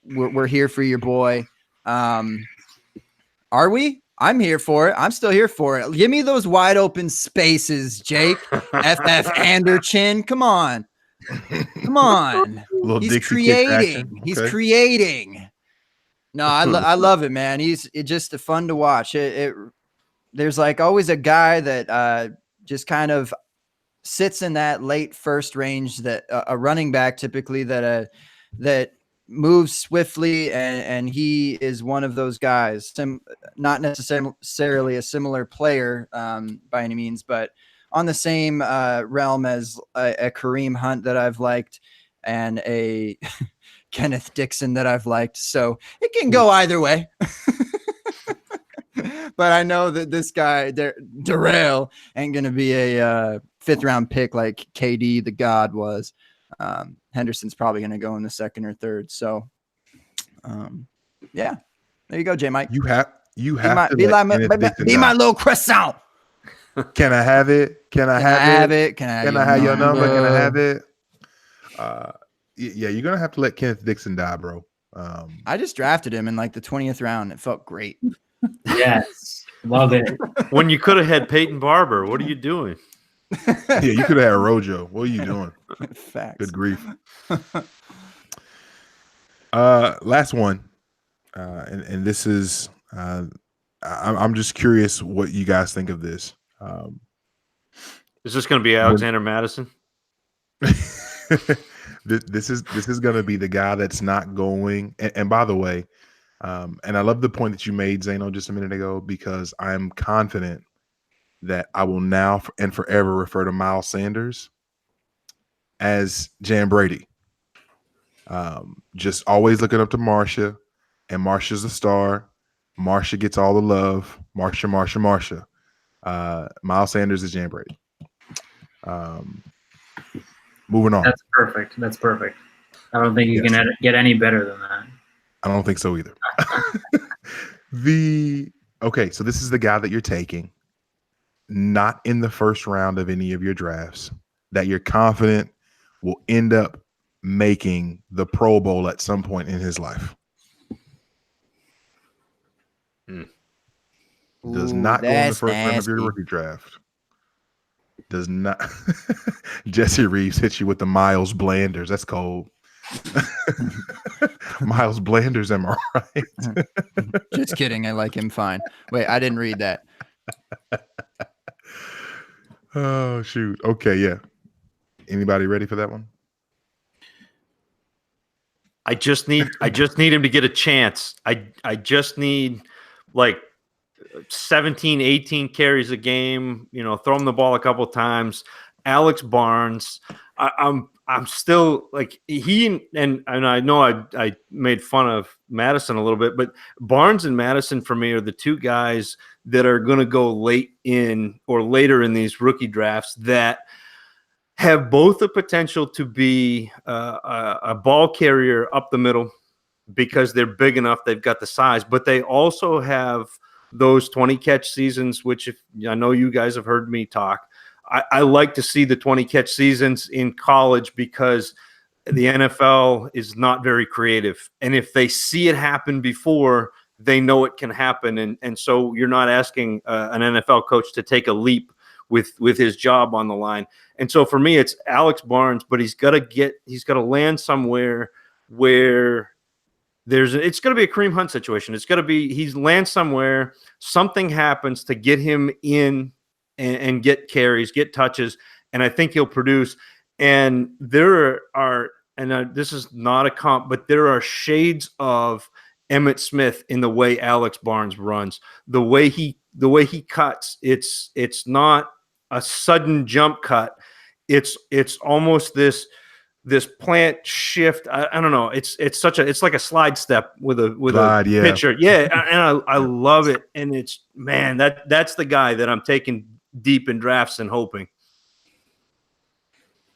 We're here for your boy. Are we? I'm here for it. I'm still here for it. Give me those wide open spaces, Jake. FF Anderson. Come on. He's Dixie creating. Okay. He's creating. No, I love it, man. It's just fun to watch. There's like always a guy that just kind of sits in that late first range, that a running back typically that moves swiftly, and he is one of those guys. Not necessarily a similar player by any means, but on the same realm as a Kareem Hunt that I've liked, and a Kenneth Dixon that I've liked. So it can go either way. But I know that this guy, Darrell, ain't going to be a 5th-round pick like KD the God was. Henderson's probably going to go in the 2nd or 3rd. So, yeah, there you go, J. Mike. You have to be let my little croissant. Can I have it? Can I have it? Can I have your number? Can I have it? Yeah, you're gonna have to let Kenneth Dixon die, bro. I just drafted him in like the 20th round. It felt great. Yes, love it. When you could have had Peyton Barber, what are you doing? Yeah, you could have had Rojo. What are you doing? Facts. Good grief. Last one, and this is I'm just curious what you guys think of this. Is this going to be Alexander Madison? This is going to be the guy that's not going. And by the way, and I love the point that you made, Zano, just a minute ago, because I'm confident that I will now and forever refer to Miles Sanders as Jan Brady. Just always looking up to Marsha, and Marsha's a star. Marsha gets all the love. Marsha. Miles Sanders is Jan Brady. Moving on. That's perfect. I don't think you can get any better than that. I don't think so either. So this is the guy that you're taking, not in the first round of any of your drafts, that you're confident will end up making the Pro Bowl at some point in his life. Does not go in the first round of your rookie draft. Does not. Jesse Reeves hits you with the Miles Blanders. That's cold. Miles Blanders, am I right? Just kidding. I like him fine. Wait, I didn't read that. Oh, shoot. Okay, yeah. Anybody ready for that one? I just need him to get a chance. I just need like 17, 18 carries a game, throw him the ball a couple times. Alex Barnes, I'm still like and I know I made fun of Madison a little bit, but Barnes and Madison for me are the two guys that are going to go later in these rookie drafts that have both the potential to be a ball carrier up the middle because they're big enough, they've got the size, but they also have those 20 catch seasons, which I know you guys have heard me talk. I like to see the 20 catch seasons in college because the NFL is not very creative. And if they see it happen before, they know it can happen. And so you're not asking an NFL coach to take a leap with his job on the line. And so for me, it's Alex Barnes, but he's got to land somewhere where it's going to be a Kareem Hunt situation. It's going to be, he lands somewhere, something happens to get him in and get carries, get touches, and I think he'll produce. And there are, this is not a comp, but there are shades of Emmitt Smith in the way Alex Barnes runs, the way he cuts. It's not a sudden jump cut. It's almost this plant shift. I don't know. It's like a slide step with a pitcher. Yeah. And I love it. And that's the guy that I'm taking deep in drafts and hoping.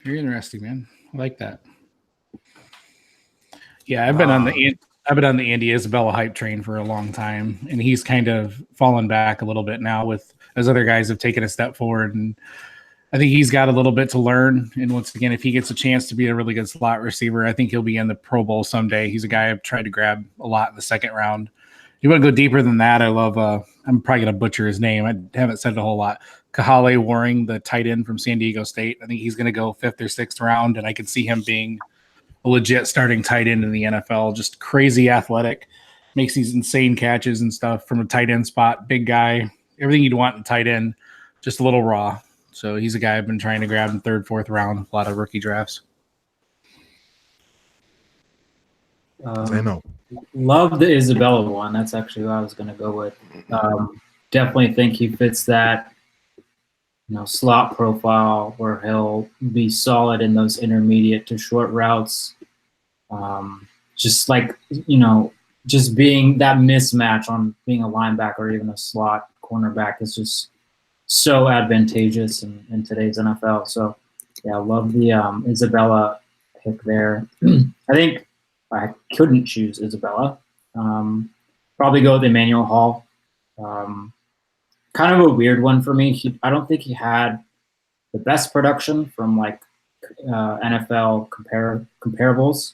You're interesting, man. I like that. Yeah. I've been on the Andy Isabella hype train for a long time, and he's kind of fallen back a little bit now as other guys have taken a step forward. And I think he's got a little bit to learn. And once again, if he gets a chance to be a really good slot receiver, I think he'll be in the Pro Bowl someday. He's a guy I've tried to grab a lot in the second round. You want to go deeper than that? I love, I'm probably going to butcher his name. I haven't said it a whole lot. Kahale Warring, the tight end from San Diego State. I think he's going to go 5th or 6th round, and I could see him being a legit starting tight end in the NFL. Just crazy athletic, makes these insane catches and stuff from a tight end spot. Big guy, everything you'd want in tight end, just a little raw. So he's a guy I've been trying to grab in 3rd, 4th round, a lot of rookie drafts. I know. Love the Isabella one. That's actually what I was going to go with. Definitely think he fits that slot profile where he'll be solid in those intermediate to short routes. just like, you know, just being that mismatch on being a linebacker or even a slot cornerback is just so advantageous in today's NFL. So, yeah, I love the Isabella pick there. I think I couldn't choose Isabella. Probably go with Emmanuel Hall. Kind of a weird one for me. I don't think he had the best production from like NFL comparables.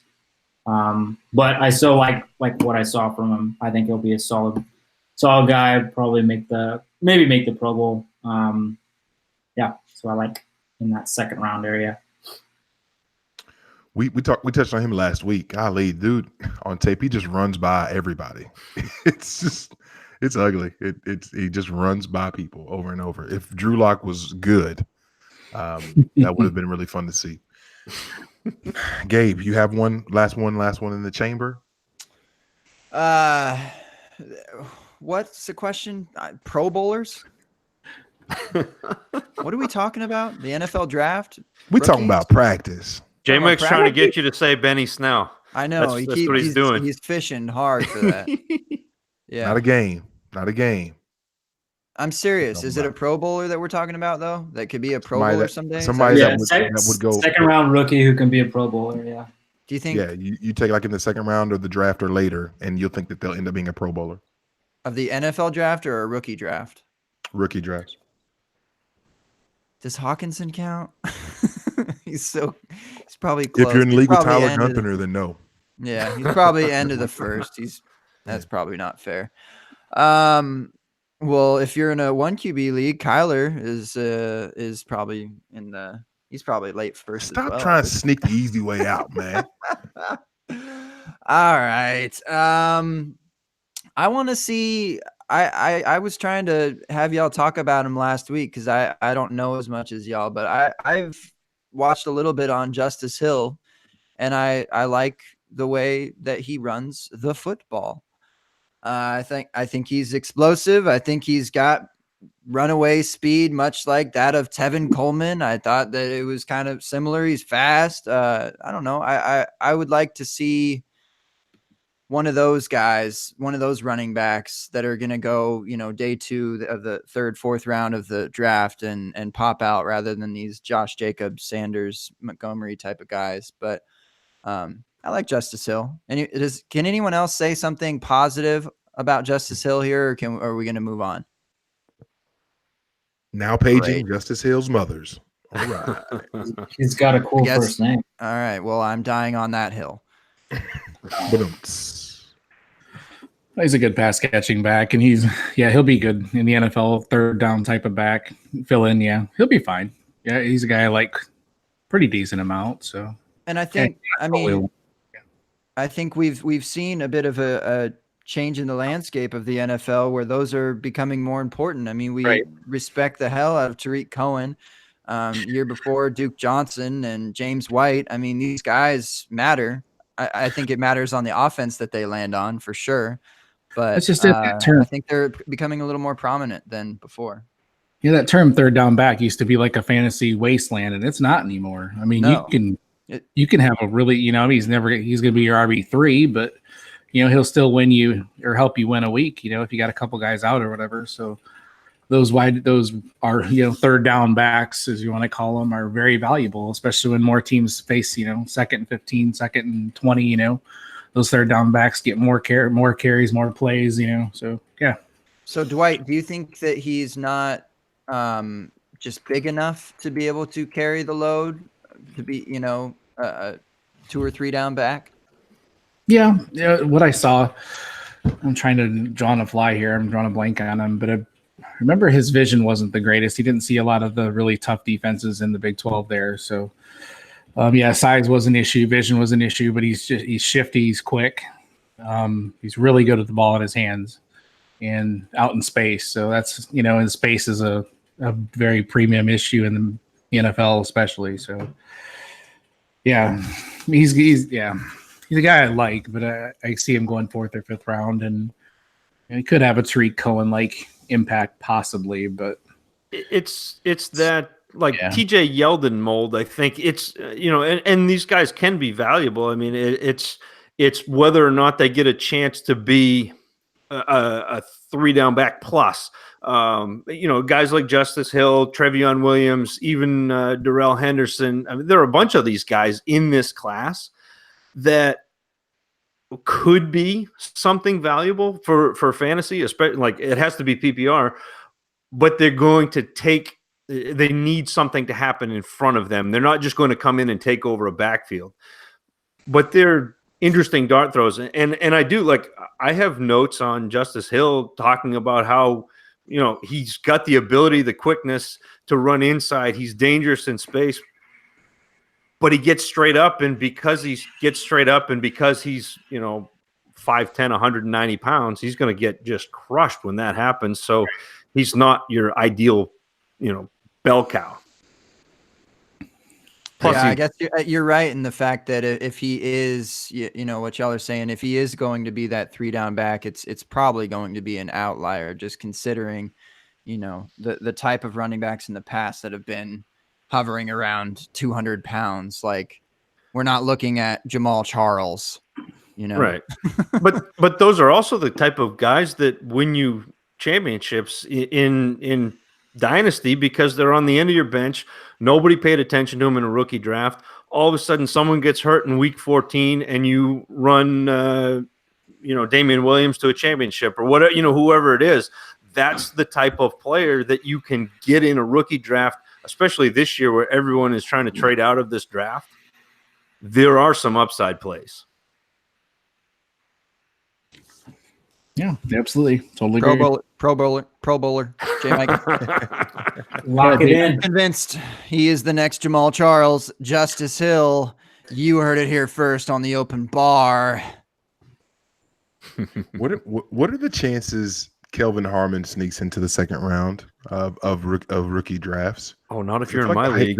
But I still like what I saw from him. I think he'll be a solid guy. Probably make the Pro Bowl. Yeah, so I like in that second round area. We touched on him last week. Golly, dude, on tape he just runs by everybody. It's ugly. He just runs by people over and over. If Drew Lock was good, that would have been really fun to see. Gabe, you have last one in the chamber. What's the question? Pro Bowlers? What are we talking about? The NFL draft? We're talking about practice. J-Mike's trying to get you to say Benny Snell. I know. That's what he's doing. He's fishing hard for that. Yeah. Not a game. I'm serious. Is it a Pro Bowler that we're talking about, though? That could be a Pro Bowler someday? Somebody that would go second round rookie who can be a Pro Bowler. Yeah. Do you think? Yeah, you take like in the second round of the draft or later, and you'll think that they'll end up being a Pro Bowler. Of the NFL draft or a rookie draft? Rookie draft. Does Hawkinson count? He's probably close. If you're in the league with Tyler Gunther, then no. Yeah, he's probably end of the first. That's probably not fair. Well, if you're in a 1 QB league, Kyler is probably he's probably late first. Stop trying to sneak the easy way out, man. All right. I want to see. I was trying to have y'all talk about him last week because I don't know as much as y'all, but I've watched a little bit on Justice Hill, and I like the way that he runs the football. I think he's explosive. I think he's got runaway speed, much like that of Tevin Coleman. I thought that it was kind of similar. He's fast. I don't know. I would like to see one of those guys, one of those running backs that are going to go, day 2 of the 3rd, 4th round of the draft and pop out rather than these Josh Jacobs, Sanders, Montgomery type of guys. But I like Justice Hill. And can anyone else say something positive about Justice Hill here, or are we going to move on? Now paging Justice Hill's mothers. All right. He's got a cool first name. All right. Well, I'm dying on that hill. He's a good pass catching back, and he'll be good in the NFL, 3rd down type of back. Fill in, yeah, he'll be fine. Yeah, he's a guy I like pretty decent amount. So, and I think, I think we've seen a bit of a change in the landscape of the NFL where those are becoming more important. I mean, we respect the hell out of Tariq Cohen. Year before, Duke Johnson and James White. I mean, these guys matter. I think it matters on the offense that they land on for sure. But it's just that term. I think they're becoming a little more prominent than before. Yeah, that term 3rd down back used to be like a fantasy wasteland, and it's not anymore. I mean, you can have a really, he's going to be your RB3, but he'll still win you or help you win a week, if you got a couple guys out or whatever. So those are, 3rd down backs, as you want to call them, are very valuable, especially when more teams face, 2nd and 15, 2nd and 20, those 3rd down backs get more carries, more plays, so yeah. So Dwight, do you think that he's not just big enough to be able to carry the load to be, a 2 or 3 down back? Yeah. What I saw, I'm trying to draw on a fly here. I'm drawing a blank on him, but I remember his vision wasn't the greatest. He didn't see a lot of the really tough defenses in the Big 12 there. So, size was an issue, vision was an issue, but he's shifty, he's quick. He's really good at the ball in his hands and out in space. So that's, in space is a very premium issue in the NFL, especially. So, yeah, he's a guy I like, but I see him going 4th or 5th round, and he could have a Tariq Cohen like impact possibly, but it's that TJ Yeldon mold. I think it's and these guys can be valuable. I mean, it's It's whether or not they get a chance to be a 3-down back plus. Guys like Justice Hill, Trevion Williams, even Darrell Henderson. I mean, there are a bunch of these guys in this class that could be something valuable for fantasy, especially like it has to be PPR, but they're going to they need something to happen in front of them. They're not just going to come in and take over a backfield, but they're interesting dart throws. And I have notes on Justice Hill talking about how, he's got the ability, the quickness to run inside. He's dangerous in space, but he gets straight up. And because he's 5'10", 190 pounds, he's going to get just crushed when that happens. So he's not your ideal, bell cow. Plus, I guess you're right in the fact that if he is, what y'all are saying, if he is going to be that 3-down back, it's probably going to be an outlier, just considering, the type of running backs in the past that have been hovering around 200 pounds. Like, we're not looking at Jamal Charles, Right. but those are also the type of guys that win you championships in Dynasty, because they're on the end of your bench. Nobody paid attention to him in a rookie draft. All of a sudden, someone gets hurt in week 14, and you run, Damian Williams to a championship or whatever, whoever it is. That's the type of player that you can get in a rookie draft, especially this year where everyone is trying to trade out of this draft. There are some upside plays. Yeah, absolutely. Totally Pro agree. bowler, J. Mike. Lock it in. Convinced he is the next Jamal Charles. Justice Hill, you heard it here first on the open bar. What are the chances Kelvin Harmon sneaks into the second round of rookie drafts? Oh, not if you're in my league.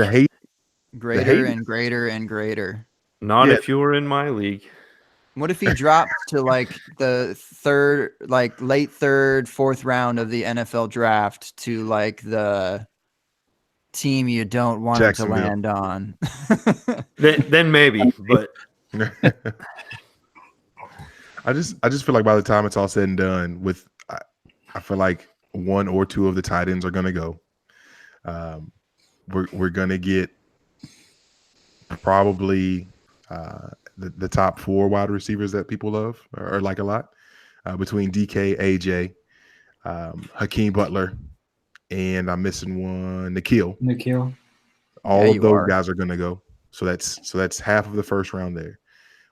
Greater and greater and greater. Not if you were in my league. What if he drops to like the late third, fourth round of the NFL draft to like the team you don't want him to land on? then maybe, but I just feel like by the time it's all said and done, I feel like one or two of the tight ends are going to go. We're going to get probably the top 4 wide receivers that people love or like a lot, between DK, AJ, Hakeem Butler, and I'm missing one, Nikhil. All of those guys are going to go. So that's half of the first round there.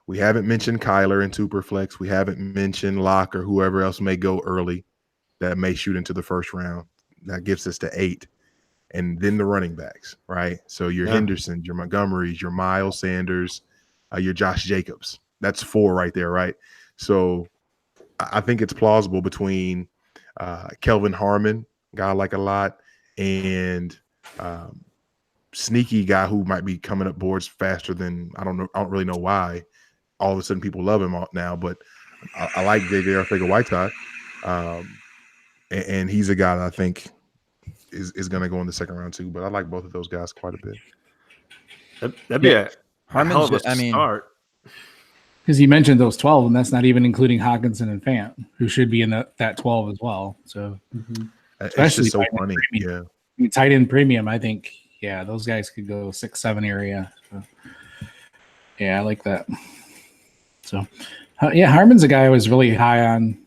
We haven't mentioned Kyler in Superflex. We haven't mentioned Locke or whoever else may go early that may shoot into the first round. That gives us to 8. And then the running backs, right? So your Hendersons, your Montgomerys, your Miles Sanders, your Josh Jacobs. That's 4 right there, right? So I think it's plausible between Kelvin Harmon, guy I like a lot, and sneaky guy who might be coming up boards faster than I don't really know why. All of a sudden people love him now, but I like JJ Arcega-Whiteside. And he's a guy that I think is going to go in the second round too. But I like both of those guys quite a bit. That'd be a hell of a start. Because you mentioned those 12, and that's not even including Hawkinson and Fant, who should be in that 12 as well. So, it's just so funny. Yeah, tight end premium. I think, those guys could go 6-7 area. So, I like that. So, Harmon's a guy I was really high on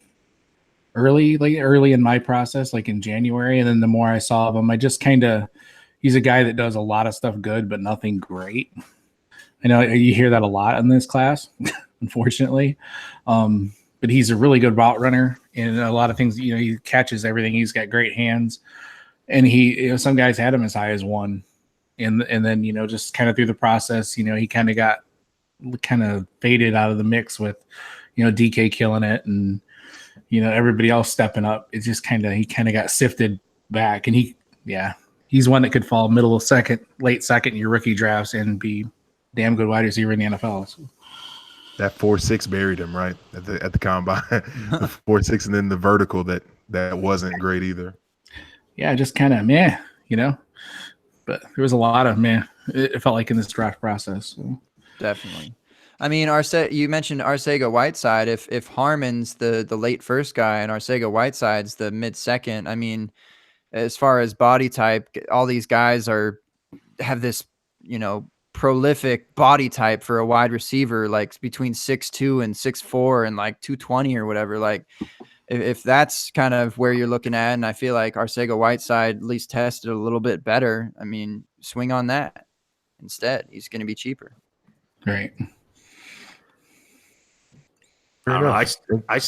early in my process, like in January, and then the more I saw of him, I just he's a guy that does a lot of stuff good, but nothing great. I know you hear that a lot in this class, unfortunately. But he's a really good route runner, and a lot of things, he catches everything. He's got great hands, and some guys had him as high as 1, and then just kind of through the process, he kind of got faded out of the mix with, DK killing it, and everybody else stepping up. It's just he got sifted back, and he's one that could fall middle of second, late second in your rookie drafts and be damn good wide receiver in the NFL. So. That 4.6 buried him right at the combine. The 4.6, and then the vertical that wasn't great either. Yeah, just kind of meh, But there was a lot of meh. It felt like in this draft process. So. Definitely. I mean, you mentioned Arcega Whiteside. If Harmon's the late first guy and Arcega Whiteside's the mid second, I mean, as far as body type, all these guys have this, prolific body type for a wide receiver, like between 6'2" and 6'4" and like 220 or whatever. Like, if that's kind of where you're looking at, and I feel like Arcega Whiteside at least tested a little bit better. I mean, swing on that instead. He's going to be cheaper. Right. I don't know. I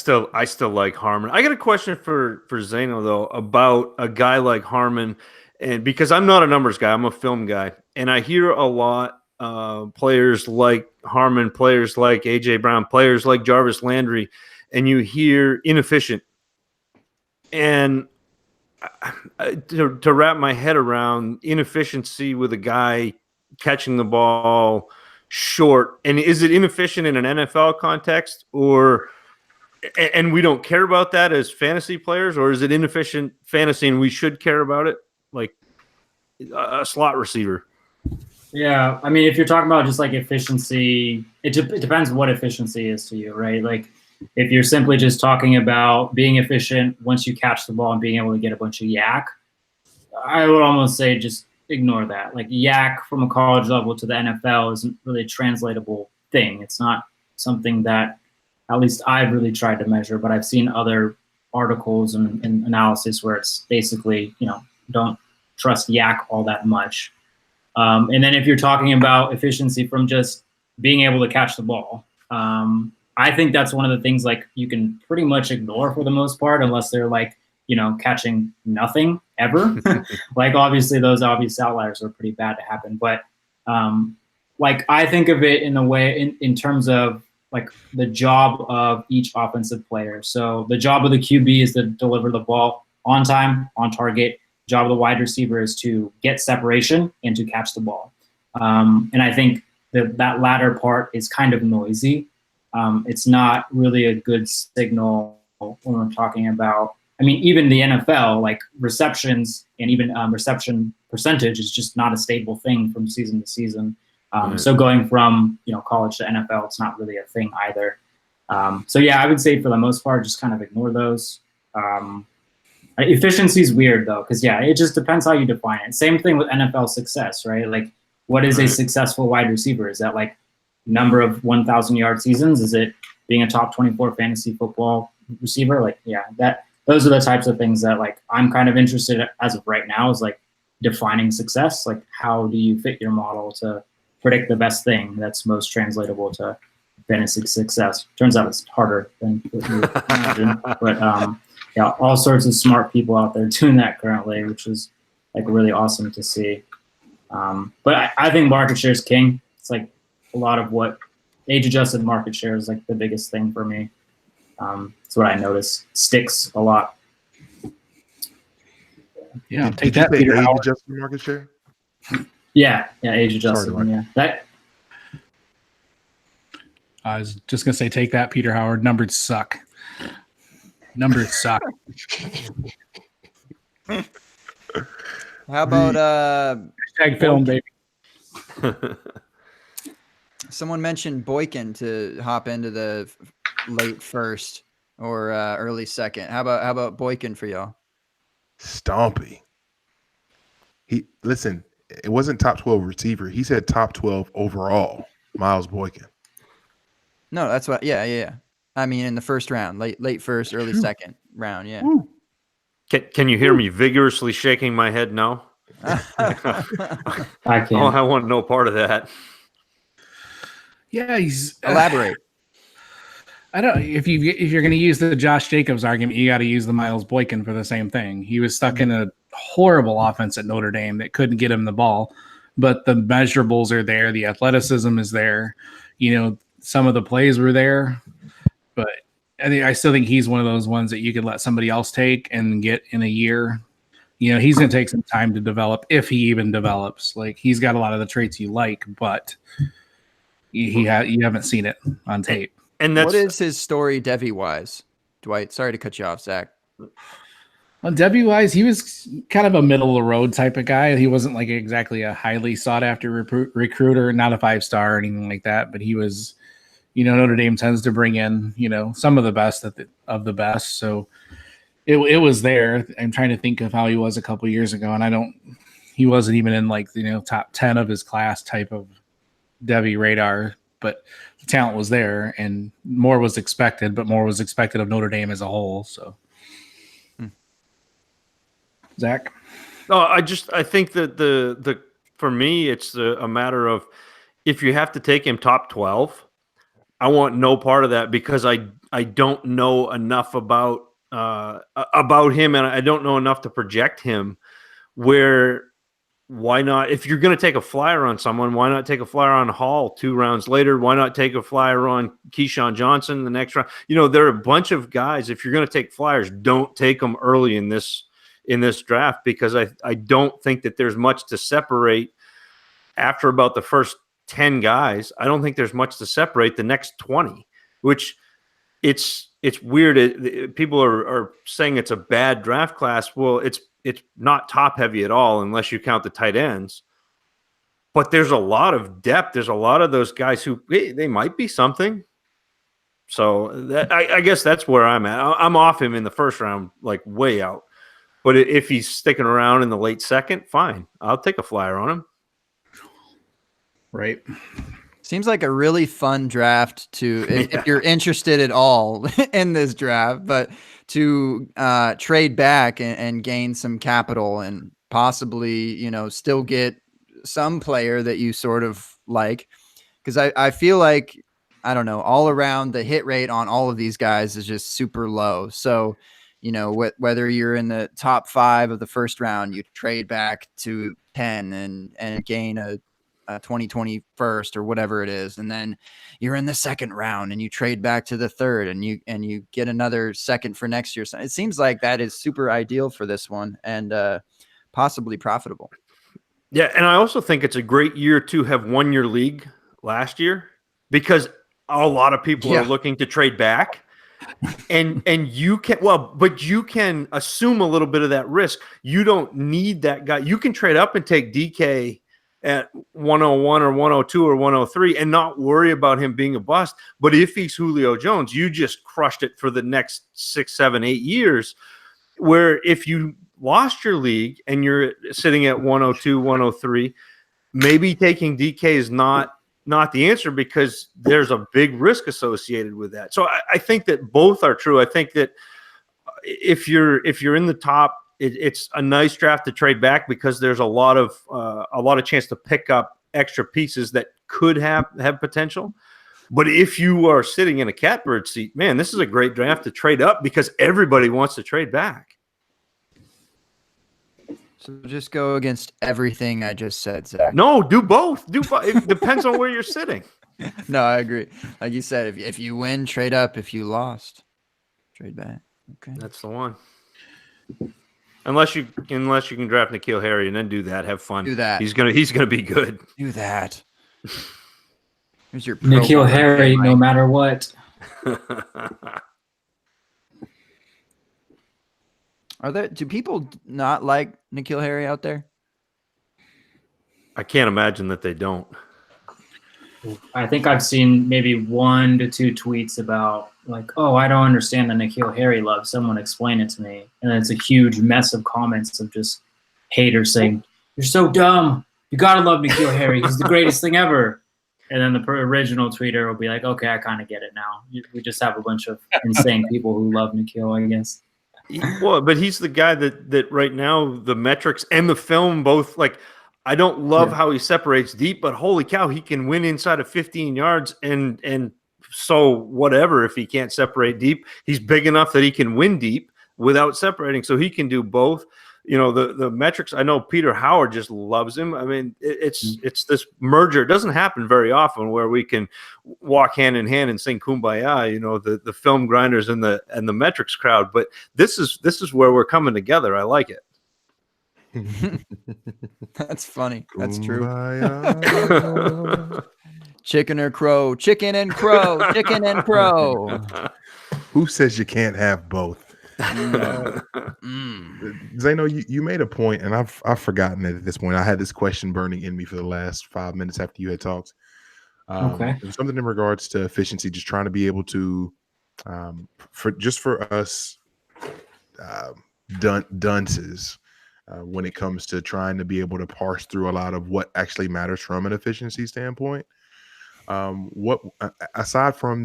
still like Harmon. I got a question for Zeno though about a guy like Harmon, and because I'm not a numbers guy, I'm a film guy, and I hear a lot players like Harmon, players like AJ Brown, players like Jarvis Landry, and you hear inefficient. And to wrap my head around inefficiency with a guy catching the ball short, and is it inefficient in an NFL context, and we don't care about that as fantasy players, or is it inefficient fantasy and we should care about it like a slot receiver? Yeah, I mean, if you're talking about just like efficiency, it depends what efficiency is to you, right? Like if you're simply just talking about being efficient once you catch the ball and being able to get a bunch of yak, I would almost say just ignore that. Like yak from a college level to the NFL isn't really a translatable thing. It's not something that at least I've really tried to measure, but I've seen other articles and analysis where it's basically, don't trust yak all that much. And then if you're talking about efficiency from just being able to catch the ball, I think that's one of the things like you can pretty much ignore for the most part, unless they're like, catching nothing ever. Like obviously those obvious outliers are pretty bad to happen. But like I think of it in a way in terms of like the job of each offensive player. So the job of the QB is to deliver the ball on time, on target. Job of the wide receiver is to get separation and to catch the ball. And I think that latter part is kind of noisy. It's not really a good signal when we're talking about, I mean, even the NFL, like receptions and even reception percentage is just not a stable thing from season to season. So going from, college to NFL, it's not really a thing either. So yeah, I would say for the most part, just kind of ignore those. Efficiency is weird though, because yeah, it just depends how you define it. Same thing with NFL success, right? Like what is a successful wide receiver? Is that like number of 1,000 yard seasons? Is it being a top 24 fantasy football receiver? Like, yeah, those are the types of things that like I'm kind of interested in as of right now is like defining success. Like how do you fit your model to predict the best thing that's most translatable to fantasy success? Turns out it's harder than what you imagine. But yeah, all sorts of smart people out there doing that currently, which is like really awesome to see. But I think market share is king. It's like a lot of what age-adjusted market share is like the biggest thing for me. That's what I notice. Sticks a lot. Yeah, take that, Peter Howard. Age-adjusted market share? Yeah, age-adjusted. Yeah, that. I was just gonna say, take that, Peter Howard. Numbers suck. Numbers suck. How about Hashtag film, baby. someone mentioned Boykin to hop into the late first or early second. How about Boykin for y'all? Stompy. Listen, it wasn't top 12 receiver. He said top 12 overall. Miles Boykin. No, that's what. Yeah. I mean, in the first round, late first, early second round. Yeah. Can you hear me vigorously shaking my head? No. I can. Oh, I want no part of that. Yeah, he's elaborate. I don't. If you're going to use the Josh Jacobs argument, you got to use the Miles Boykin for the same thing. He was stuck in a horrible offense at Notre Dame that couldn't get him the ball, but the measurables are there. The athleticism is there. Some of the plays were there, but I still think he's one of those ones that you could let somebody else take and get in a year. He's going to take some time to develop, if he even develops. Like, he's got a lot of the traits you like, but you haven't seen it on tape. And what is his story, Devy wise, Dwight? Sorry to cut you off, Zach. Well, Devy wise, he was kind of a middle of the road type of guy. He wasn't like exactly a highly sought after recruiter, not a 5-star or anything like that, but he was Notre Dame tends to bring in, some of the best of the best. So it was there. I'm trying to think of how he was a couple years ago, and he wasn't even in like, top 10 of his class type of Devy radar, but the talent was there and more was expected, but more was expected of Notre Dame as a whole. So Zach? No, I think that for me, it's a matter of, if you have to take him top 12, I want no part of that, because I don't know enough about him, and I don't know enough to project him. Why not? If you're going to take a flyer on someone, why not take a flyer on Hall 2 rounds later? Why not take a flyer on Keyshawn Johnson the next round? There are a bunch of guys. If you're going to take flyers, don't take them early in this draft, because I don't think that there's much to separate after about the first 10 guys. I don't think there's much to separate the next 20, which it's weird. People are saying it's a bad draft class. Well, it's not top heavy at all, unless you count the tight ends. But there's a lot of depth. There's a lot of those guys who they might be something. So I guess that's where I'm at. I'm off him in the first round, like way out. But if he's sticking around in the late second, fine. I'll take a flyer on him. Right. Seems like a really fun draft if you're interested at all in this draft, but to trade back and gain some capital and possibly, still get some player that you sort of like. Because I feel like, I don't know, all around the hit rate on all of these guys is just super low. So, whether you're in the top 5 of the first round, you trade back to 10 and gain a 2020 first or whatever it is, and then you're in the second round and you trade back to the third and you get another second for next year. So it seems like that is super ideal for this one and possibly profitable. Yeah, and I also think it's a great year to have won your league last year, because a lot of people are looking to trade back. And you can assume a little bit of that risk. You don't need that guy. You can trade up and take DK at 101 or 102 or 103 and not worry about him being a bust. But if he's Julio Jones, you just crushed it for the next 6, 7, 8 years. Where if you lost your league and you're sitting at 102, 103, maybe taking DK is not the answer, because there's a big risk associated with that. So I think that both are true. I think that if you're in the top, it's a nice draft to trade back, because there's a lot of chance to pick up extra pieces that could have potential. But if you are sitting in a catbird seat, man, this is a great draft to trade up, because everybody wants to trade back. So just go against everything I just said, Zach. No, do both. It depends on where you're sitting. No, I agree. Like you said, if you win, trade up. If you lost, trade back. Okay, that's the one. Unless you can draft N'Keal Harry and then do that, have fun. Do that. He's gonna be good. Do that. Here's your N'Keal Harry, no matter what. Do people not like N'Keal Harry out there? I can't imagine that they don't. I think I've seen maybe 1 to 2 tweets about like, oh, I don't understand the N'Keal Harry love. Someone explain it to me. And then it's a huge mess of comments of just haters saying, you're so dumb. You got to love N'Keal Harry. He's the greatest thing ever. And then the original tweeter will be like, okay, I kind of get it now. We just have a bunch of insane people who love N'Keal, I guess. Well, but he's the guy that right now the metrics and the film both, like, I don't love how he separates deep, but holy cow, he can win inside of 15 yards. And so whatever, if he can't separate deep, he's big enough that he can win deep without separating. So he can do both. You know, the metrics, I know Peter Howard just loves him. I mean, it's this merger. It doesn't happen very often where we can walk hand in hand and sing Kumbaya, you know, the film grinders and the metrics crowd. But this is where we're coming together. I like it. That's funny. That's true. Kumbaya. Chicken or crow, chicken and crow, chicken and crow. Who says you can't have both? Zeno, you made a point, and I've forgotten it at this point. I had this question burning in me for the last 5 minutes after you had talked. Okay. It was something in regards to efficiency, just trying to be able to, for us, dunces, when it comes to trying to be able to parse through a lot of what actually matters from an efficiency standpoint. What aside from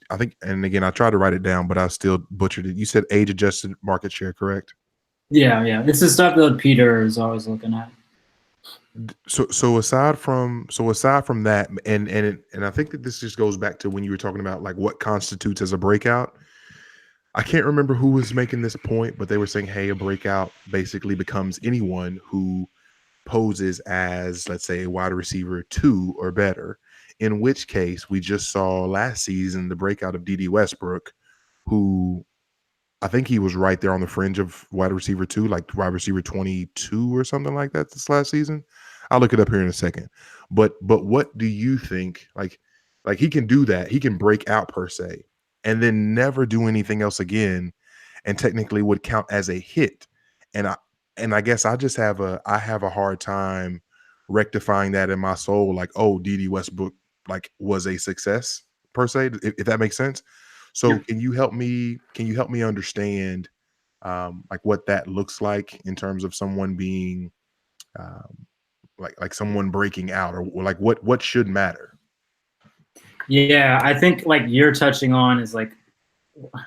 I think, and again, I tried to write it down, but I still butchered it. You said age adjusted market share, correct? Yeah. It's the stuff that Peter is always looking at. So aside from that, and I think that this just goes back to when you were talking about like what constitutes as a breakout. I can't remember who was making this point, but they were saying, hey, a breakout basically becomes anyone who poses as, let's say, a wide receiver 2 or better, in which case we just saw last season the breakout of D.D. Westbrook, who I think he was right there on the fringe of wide receiver 2, like wide receiver 22 or something like that this last season. I'll look it up here in a second. But what do you think? Like he can do that. He can break out per se and then never do anything else again, and technically would count as a hit. And I guess I have a hard time rectifying that in my soul. Like, oh, D.D. Westbrook like was a success per se, if that makes sense. So Yeah. can you help me understand like what that looks like in terms of someone being like someone breaking out, or like what should matter? Yeah, I think like you're touching on is like,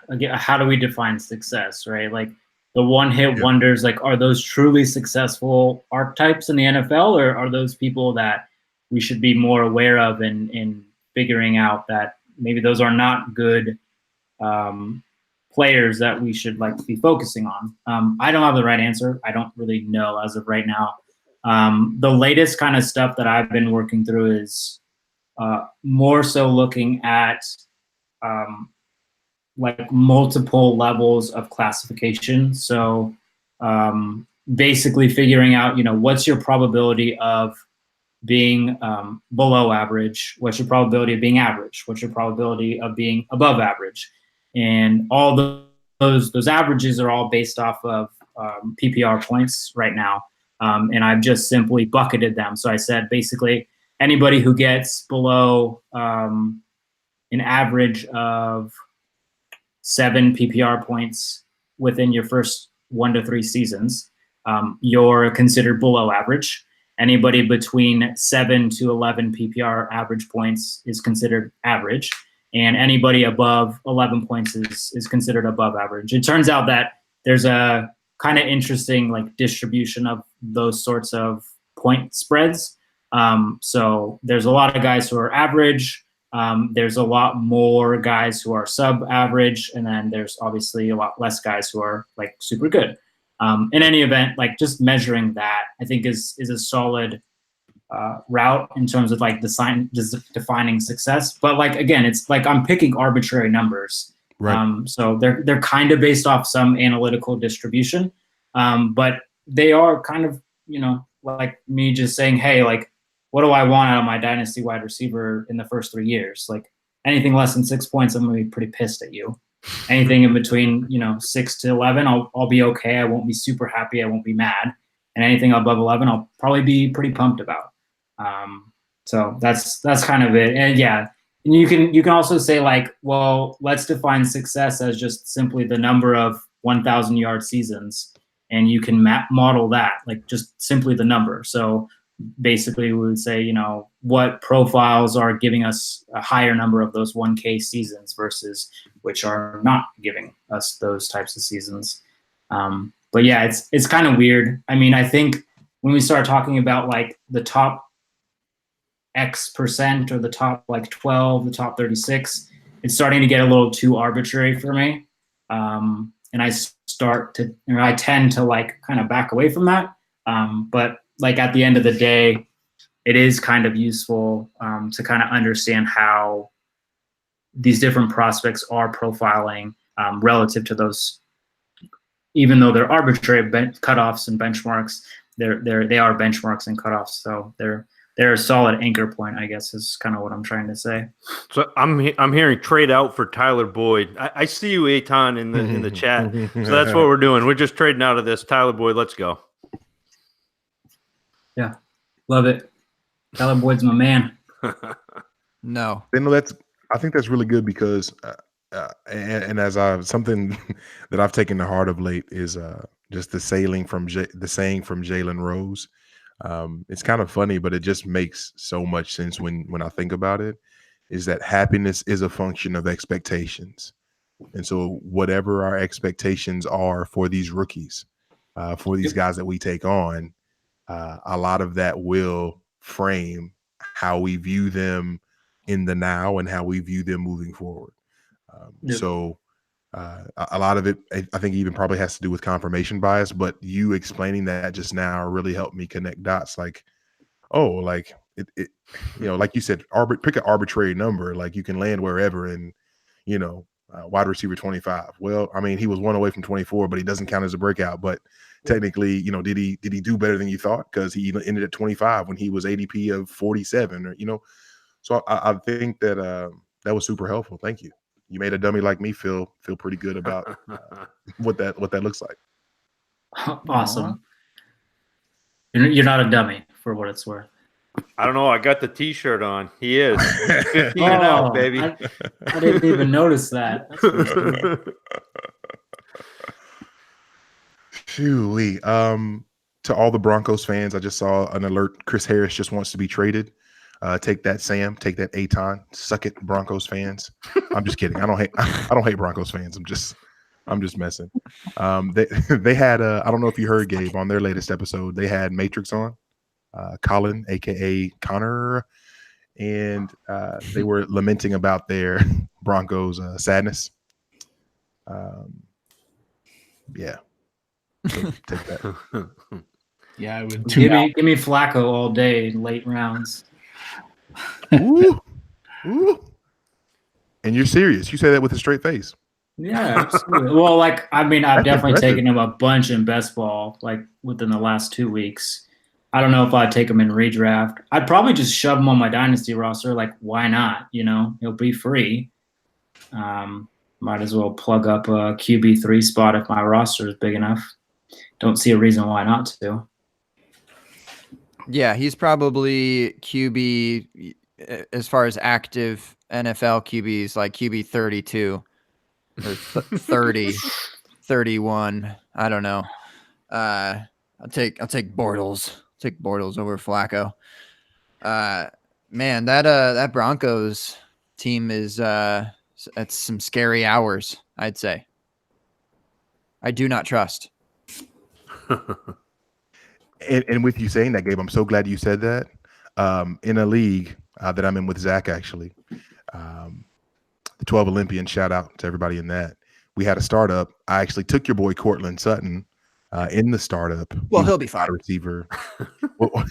again, how do we define success, right? Like the one-hit Yeah. wonders, like are those truly successful archetypes in the NFL, or are those people that we should be more aware of in figuring out that maybe those are not good players that we should like be focusing on? I don't have the right answer. I don't really know as of right now. The latest kind of stuff that I've been working through is more so looking at like multiple levels of classification. So basically figuring out, what's your probability of being below average? What's your probability of being average? What's your probability of being above average? And all those averages are all based off of PPR points right now. And I've just simply bucketed them. So I said basically anybody who gets below an average of 7 PPR points within your first 1 to 3 seasons, you're considered below average. Anybody between 7 to 11 PPR average points is considered average. And anybody above 11 points is considered above average. It turns out that there's a kind of interesting like distribution of those sorts of point spreads. So there's a lot of guys who are average. There's a lot more guys who are sub-average, and then there's obviously a lot less guys who are like super good. In any event, like just measuring that, I think is a solid route in terms of like defining success. But like again, it's like I'm picking arbitrary numbers, Right. so they're kind of based off some analytical distribution, but they are kind of like me just saying, hey, like, what do I want out of my dynasty wide receiver in the first 3 years? Like anything less than 6 points, I'm gonna be pretty pissed at you. Anything in between, 6 to 11, I'll be okay. I won't be super happy. I won't be mad. And anything above 11, I'll probably be pretty pumped about. So that's kind of it. And yeah, and you can also say like, well, let's define success as just simply the number of 1,000-yard seasons, and you can model that like just simply the number. So basically we would say, what profiles are giving us a higher number of those 1K seasons versus which are not giving us those types of seasons. But yeah, it's kind of weird. I mean, I think when we start talking about like the top X% or the top like 12, the top 36, it's starting to get a little too arbitrary for me. And I tend to like kind of back away from that. But like at the end of the day, it is kind of useful to kind of understand how these different prospects are profiling relative to those, even though they're arbitrary cutoffs and benchmarks, they are benchmarks and cutoffs. So they're a solid anchor point, I guess, is kind of what I'm trying to say. So I'm hearing trade out for Tyler Boyd. I see you, Eitan, in the chat. So that's what we're doing. We're just trading out of this. Tyler Boyd, let's go. Yeah, love it. Tyler Boyd's my man. No. I think that's really good because, and as something that I've taken to heart of late is just the saying from Jalen Rose. It's kind of funny, but it just makes so much sense when I think about it. Is that happiness is a function of expectations, and so whatever our expectations are for these rookies, for these guys that we take on, a lot of that will frame how we view them in the now and how we view them moving forward. Yep. So a lot of it, I think, even probably has to do with confirmation bias. But you explaining that just now really helped me connect dots. Like, oh, like it like you said, pick an arbitrary number. Like you can land wherever, and wide receiver 25. Well, I mean, he was one away from 24, but he doesn't count as a breakout. But technically, did he do better than you thought? Because he ended at 25 when he was ADP of 47, or. So I think that that was super helpful. Thank you. You made a dummy like me feel pretty good about what that looks like. Awesome. You're not a dummy, for what it's worth. I don't know. I got the T-shirt on. He is 15 and out, baby. I didn't even notice that. Shoo-wee. To all the Broncos fans, I just saw an alert. Chris Harris just wants to be traded. Take that, Sam. Take that, Aton. Suck it, Broncos fans. I'm just kidding. I don't hate Broncos fans. I'm just messing. They had I don't know if you heard, Gabe, on their latest episode. They had Matrix on, Colin, aka Connor, and they were lamenting about their Broncos sadness. Yeah. So take that. Yeah, I would Give me Flacco all day in late rounds. Ooh. And you're serious. You say that with a straight face. Yeah, absolutely. Well, I've That's definitely impressive. taken him a bunch in best ball, within the last 2 weeks. I don't know if I'd take him in redraft. I'd probably just shove him on my dynasty roster. Why not? He'll be free. Might as well plug up a QB3 spot if my roster is big enough. Don't see a reason why not to. Yeah, he's probably QB as far as active NFL QBs, like QB 32 or 30, 31. I don't know. I'll take Bortles. Take Bortles over Flacco. Man, that Broncos team is it's some scary hours, I'd say. I do not trust. And with you saying that, Gabe, I'm so glad you said that. In a league that I'm in with Zach, actually, the 12 Olympians, shout out to everybody in that. We had a startup. I actually took your boy Cortland Sutton in the startup. Well, he'll be fine. Receiver. Well,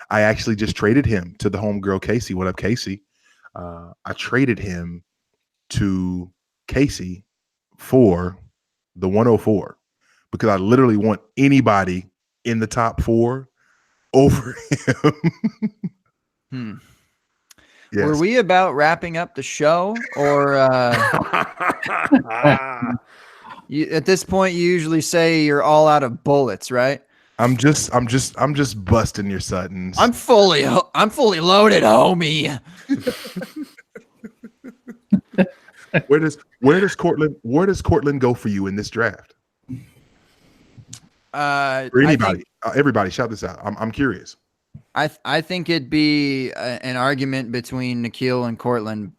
I actually just traded him to the homegirl Casey. What up, Casey? I traded him to Casey for the 104 because I literally want anybody in the top 4 over him. Yes. Were we about wrapping up the show, or at this point you usually say you're all out of bullets, right? I'm just busting your Suttons. I'm fully loaded, homie. Where does Cortland go for you in this draft? For anybody, everybody, shout this out. I'm curious. I think it'd be an argument between Nikhil and Cortland,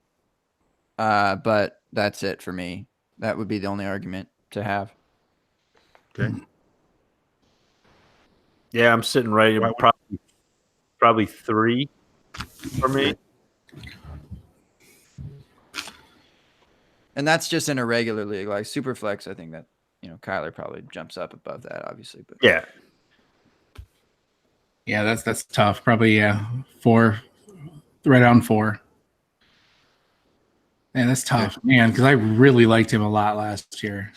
but that's it for me. That would be the only argument to have. Okay. Yeah, I'm sitting right at probably 3 for me. And that's just in a regular league, like Superflex. I think that Kyler probably jumps up above that, obviously. But yeah, that's tough. Probably 4, right on 4. Man, that's tough, man. Because I really liked him a lot last year.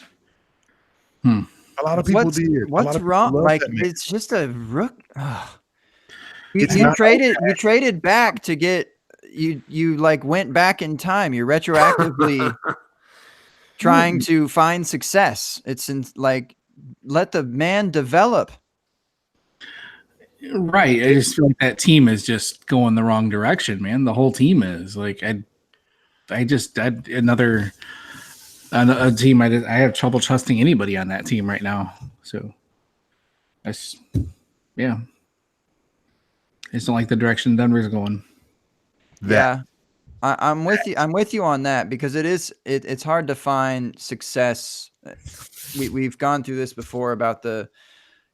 A lot of people did. What's wrong? Like it's just a rook. You traded back to get you like went back in time. You're retroactively trying to find success. It's let the man develop. Right. I just feel like that team is just going the wrong direction, man. The whole team is like, another a team. I have trouble trusting anybody on that team right now. So that's, yeah. I just don't like the direction Denver's going. Yeah, I'm with you. I'm with you on that because it's hard to find success. We've gone through this before about the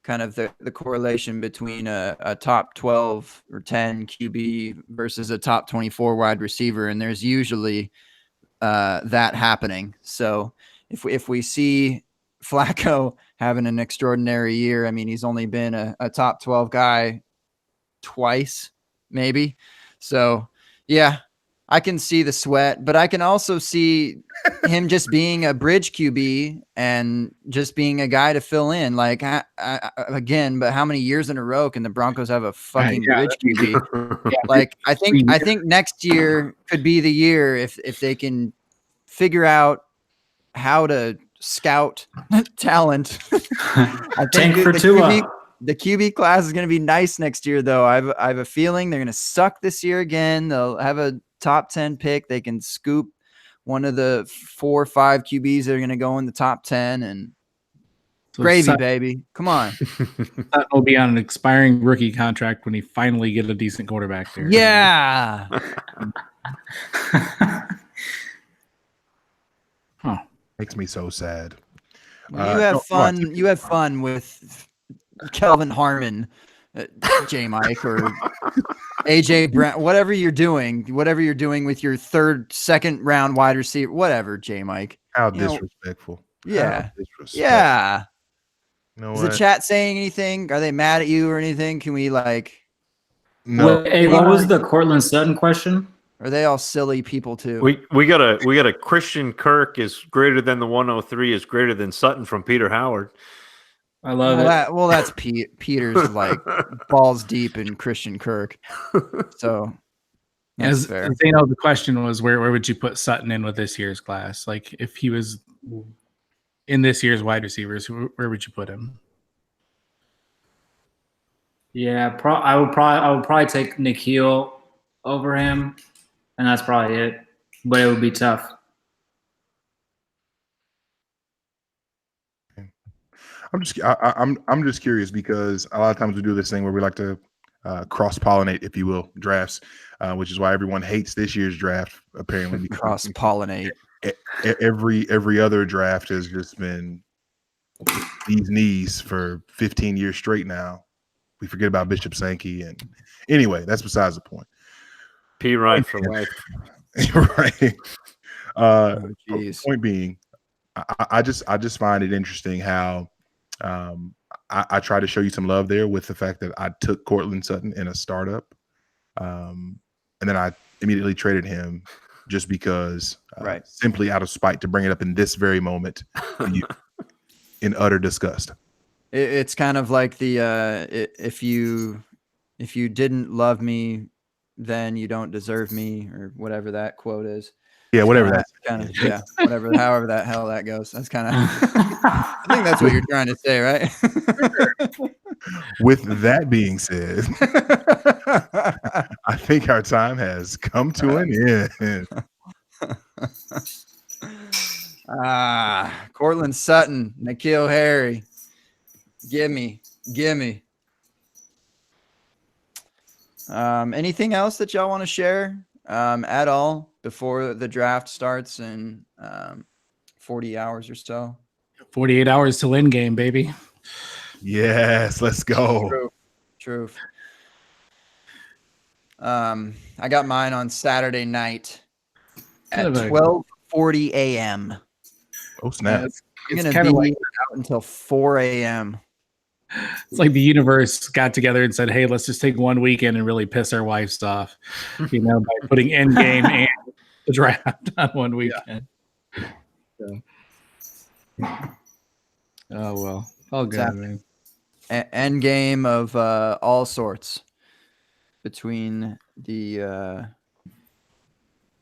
kind of the correlation between a top 12 or 10 QB versus a top 24 wide receiver, and there's usually that happening. So if we see Flacco having an extraordinary year, I mean, he's only been a top 12 guy twice, maybe. So yeah, I can see the sweat, but I can also see him just being a bridge QB and just being a guy to fill in. Like again, but how many years in a row can the Broncos have a fucking bridge QB? Like I think next year could be the year if they can figure out how to scout talent. I think Tank for Tua. The QB class is going to be nice next year, though. I have a feeling they're going to suck this year again. They'll have a top 10 pick. They can scoop one of the 4 or 5 QBs that are going to go in the top 10 and gravy, baby. Come on. Sutton will be on an expiring rookie contract when he finally get a decent quarterback there. Yeah. Makes me so sad. You have fun. You have fun with Kelvin Harmon, J. Mike, or AJ Brown, whatever you're doing with your second round wide receiver, whatever, J. Mike. How disrespectful. Yeah. How disrespectful. Yeah. You know Is the chat saying anything? Are they mad at you or anything? Can we like? No. Hey, what was the Cortland Sutton question? Are they all silly people too? We got a Christian Kirk is greater than the 103 is greater than Sutton from Peter Howard. I love it. That's Peter's like balls deep in Christian Kirk. So As they know, the question was where would you put Sutton in with this year's class? Like if he was in this year's wide receivers, where would you put him? Yeah, I would probably take Nikhil over him, and that's probably it. But it would be tough. I'm just curious because a lot of times we do this thing where we like to cross-pollinate, if you will, drafts, which is why everyone hates this year's draft. Apparently, cross-pollinate. Every other draft has just been these knees for 15 years straight now. We forget about Bishop Sankey, and anyway, that's besides the point. P. Ryan for life, right? Geez. Point being, I just find it interesting how. I try to show you some love there with the fact that I took Cortland Sutton in a startup, and then I immediately traded him just because, simply out of spite to bring it up in this very moment, in utter disgust. It's kind of like the if you didn't love me, then you don't deserve me, or whatever that quote is. Yeah, whatever that kind of however that hell that goes. That's kind of I think that's what you're trying to say, right? With that being said, I think our time has come to an end. Cortland Sutton, N'Keal Harry. Gimme. Anything else that y'all want to share at all before the draft starts in 40 hours or so? 48 hours till end game, baby. Yes, let's go. True. I got mine on Saturday night at 12:40 a.m. Oh snap! I'm gonna be out until 4 a.m. It's like the universe got together and said, "Hey, let's just take one weekend and really piss our wives off," by putting end game and the draft on one weekend. Yeah. So. Oh well, all good, man. End game of all sorts between the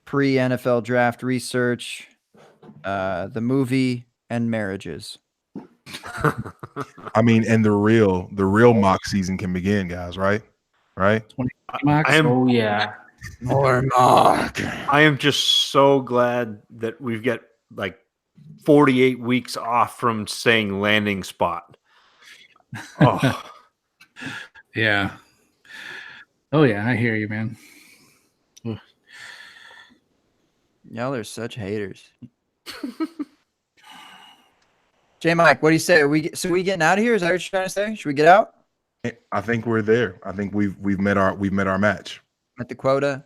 pre-NFL draft research, the movie, and marriages. I mean, and the real mock season can begin, guys. Right? Right? I am Oh yeah. More mock. I am just so glad that we've got like 48 weeks off from saying landing spot. Oh, Yeah. Oh yeah, I hear you, man. Ugh. Y'all are such haters. J Mike, what do you say? Are we getting out of here? Is that what you're trying to say? Should we get out? I think we're there. I think we've met our match. At the quota,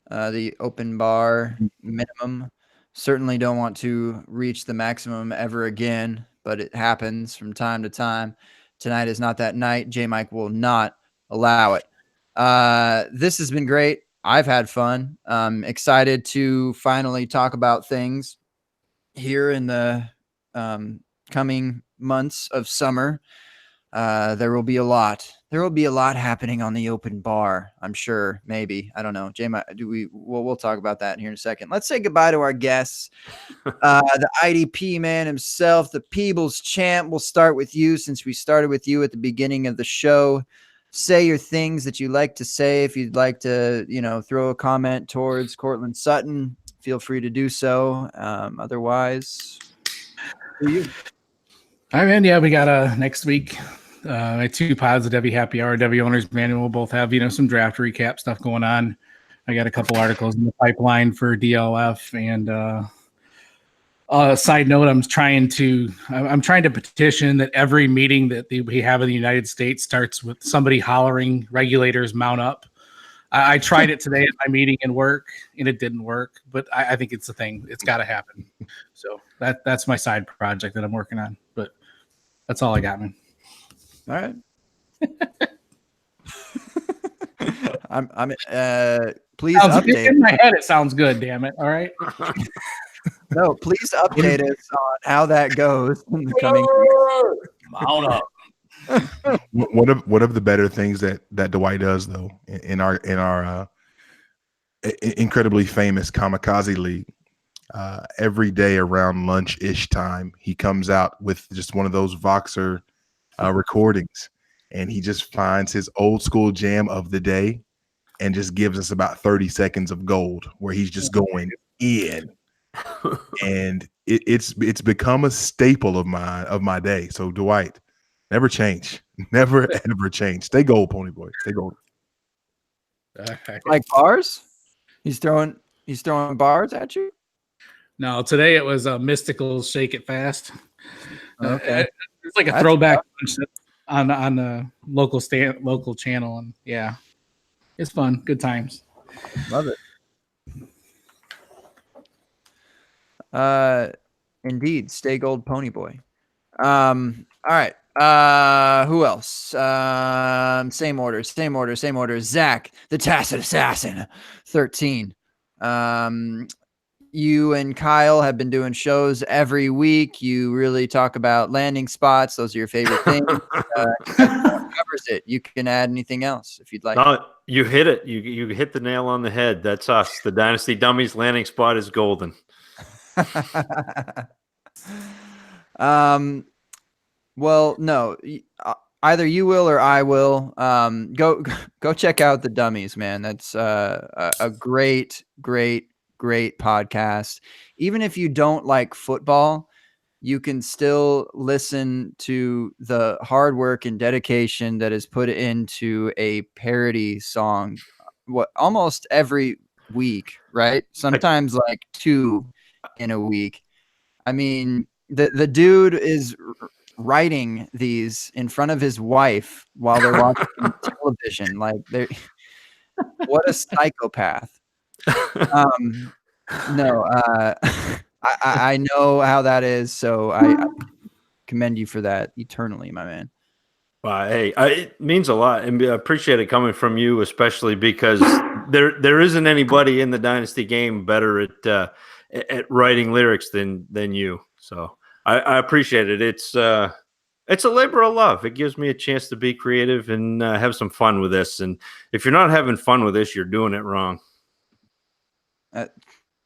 the open bar minimum. Certainly don't want to reach the maximum ever again, but it happens from time to time. Tonight is not that night. J Mike will not allow it. This has been great. I've had fun. Excited to finally talk about things here in the coming months of summer. There will be a lot. There will be a lot happening on the open bar. I'm sure. Maybe. I don't know. Jamie, we'll talk about that here in a second. Let's say goodbye to our guests. The IDP man himself, the Peebles champ. We'll start with you since we started with you at the beginning of the show. Say your things that you like to say. If you'd like to, throw a comment towards Cortland Sutton, feel free to do so. Otherwise, who are you? All right, man. Yeah, we got next week. My 2 pods of W Happy Hour, W Owners Manual both have some draft recap stuff going on. I got a couple articles in the pipeline for DLF, and side note, I'm trying to petition that every meeting that we have in the United States starts with somebody hollering "Regulators mount up." I tried it today at my meeting in work, and it didn't work. But I think it's a thing; it's got to happen. So that's my side project that I'm working on. But that's all I got, man. All right. Please update. In my head, it sounds good. Damn it! All right. No, please update us on how that goes in the coming Mount up. One of the better things that Dwight does though in our incredibly famous Kamikaze League, every day around lunch-ish time, he comes out with just one of those Voxer recordings, and he just finds his old school jam of the day and just gives us about 30 seconds of gold where he's just going in. And it's become a staple of my day. So Dwight, never change. Never ever change. Stay gold, Pony Boy. Stay gold. like bars. He's throwing bars at you. No, today it was a mystical shake it fast. Okay, It's like a throwback on the local channel, and yeah, it's fun. Good times. Love it. Indeed, stay gold, Pony Boy. All right. Who else? Same order. Zach, the Tacit Assassin, 13. You and Kyle have been doing shows every week. You really talk about landing spots. Those are your favorite things. Covers it. You can add anything else if you'd like. no, you hit it. You hit the nail on the head. That's us. The Dynasty Dummies landing spot is golden. Well, no, either you will or I will. Go check out the Dummies, man. That's a great podcast. Even if you don't like football, you can still listen to the hard work and dedication that is put into a parody song almost every week, right? Sometimes like 2 in a week. I mean, the dude is writing these in front of his wife while they're watching television. Like, what a psychopath. No, I know how that is, so I commend you for that eternally, my man. Well, hey, it means a lot, and I appreciate it coming from you, especially because there isn't anybody in the Dynasty game better at writing lyrics than you. So I appreciate it. It's a labor of love. It gives me a chance to be creative and have some fun with this. And if you're not having fun with this, you're doing it wrong.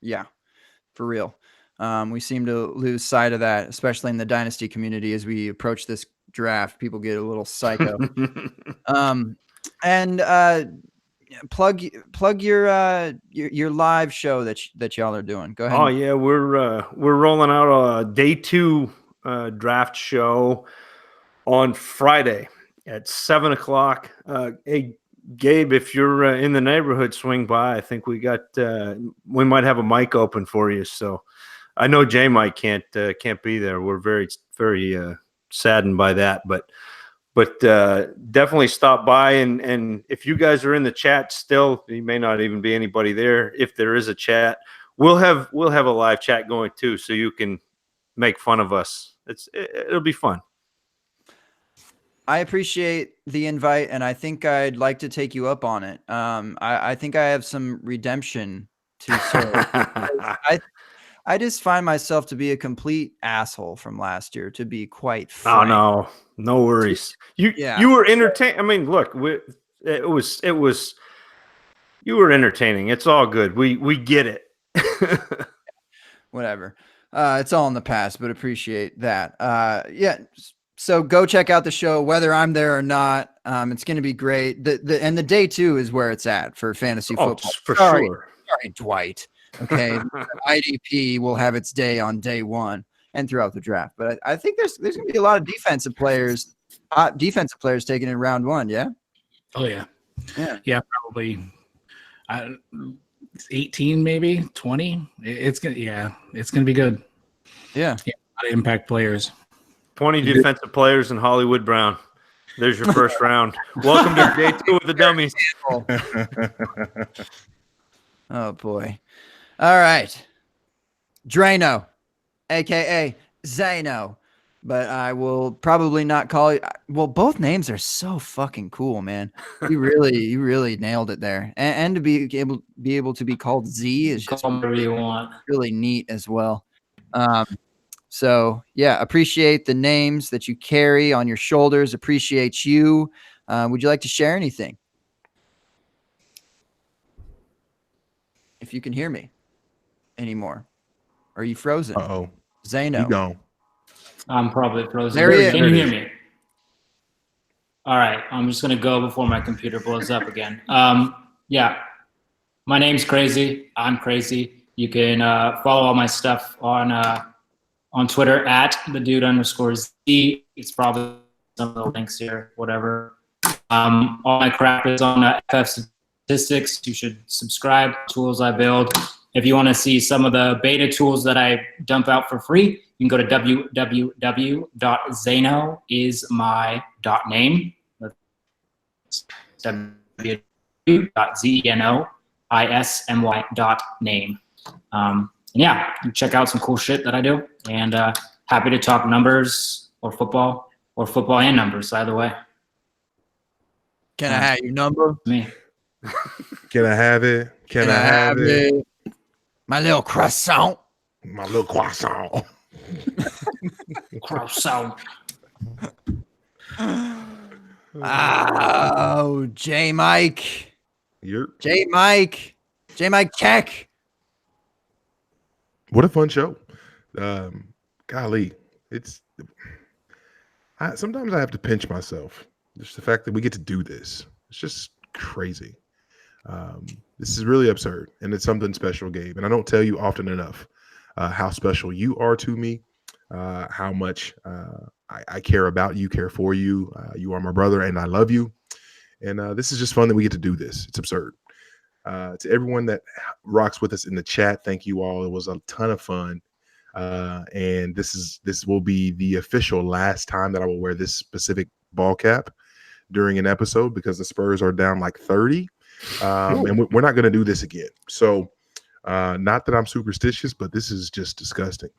Yeah, for real. We seem to lose sight of that, especially in the Dynasty community as we approach this draft. People get a little psycho. And plug your live show that y'all are doing. Go ahead. Oh yeah, we're rolling out a day 2 draft show on Friday at 7:00. Hey Gabe, if you're in the neighborhood, swing by. I think we might have a mic open for you. So I know J Mike can't be there. We're very saddened by that, but definitely stop by, and if you guys are in the chat still, you may not even be anybody there. If there is a chat, we'll have a live chat going too, so you can make fun of us. It'll be fun. I appreciate the invite, and I think I'd like to take you up on it. I think I have some redemption to serve. I just find myself to be a complete asshole from last year, to be quite frank. Oh no worries. You were entertaining. I mean, look, it was you were entertaining. It's all good. We get it. Whatever. It's all in the past, but appreciate that. Yeah. So go check out the show, whether I'm there or not. It's going to be great. And the day 2 is where it's at for fantasy football. For Sorry, sure. Sorry, Dwight. Okay. IDP will have its day on day 1 and throughout the draft. But I think there's going to be a lot of defensive players taken in round 1. Yeah. Oh yeah. Probably 18, maybe 20. It's gonna be good. Yeah. A lot of impact players. 20 defensive players in Hollywood Brown. There's your first round. Welcome to day 2 of the dummies. Oh boy. All right. Drano, aka Zano. But I will probably not call you. Well, both names are so fucking cool, man. You really nailed it there. And to be able to be called Z is just Call whatever you want. really neat as well. So yeah, appreciate the names that you carry on your shoulders. Appreciate you. Would you like to share anything? If you can hear me anymore. Are you frozen? Uh-oh. Zano. You gone. I'm probably frozen. There he is. Can you hear me? All right. I'm just going to go before my computer blows up again. Yeah. My name's Crazy. I'm Crazy. You can follow all my stuff on Twitter at @thedude_Z. It's probably some of the links here, whatever. All my crap is on FF Statistics. You should subscribe to tools I build. If you want to see some of the beta tools that I dump out for free, you can go to www.zenoismy.name. That's www.zenoismy.name. And yeah, you check out some cool shit that I do. And happy to talk numbers or football and numbers, either way. Can I have your number? Me. Can I have it? Can I have it? My little croissant. My little croissant. Croissant. Oh, J Mike. J Mike check. What a fun show. Golly, sometimes I have to pinch myself. Just the fact that we get to do this. It's just crazy. This is really absurd, and it's something special, Gabe. And I don't tell you often enough how special you are to me, how much I care about you, care for you. You are my brother, and I love you. And this is just fun that we get to do this. It's absurd. To everyone that rocks with us in the chat, thank you all. It was a ton of fun. And this will be the official last time that I will wear this specific ball cap during an episode, because the Spurs are down like 30. And we're not going to do this again. So not that I'm superstitious, but this is just disgusting.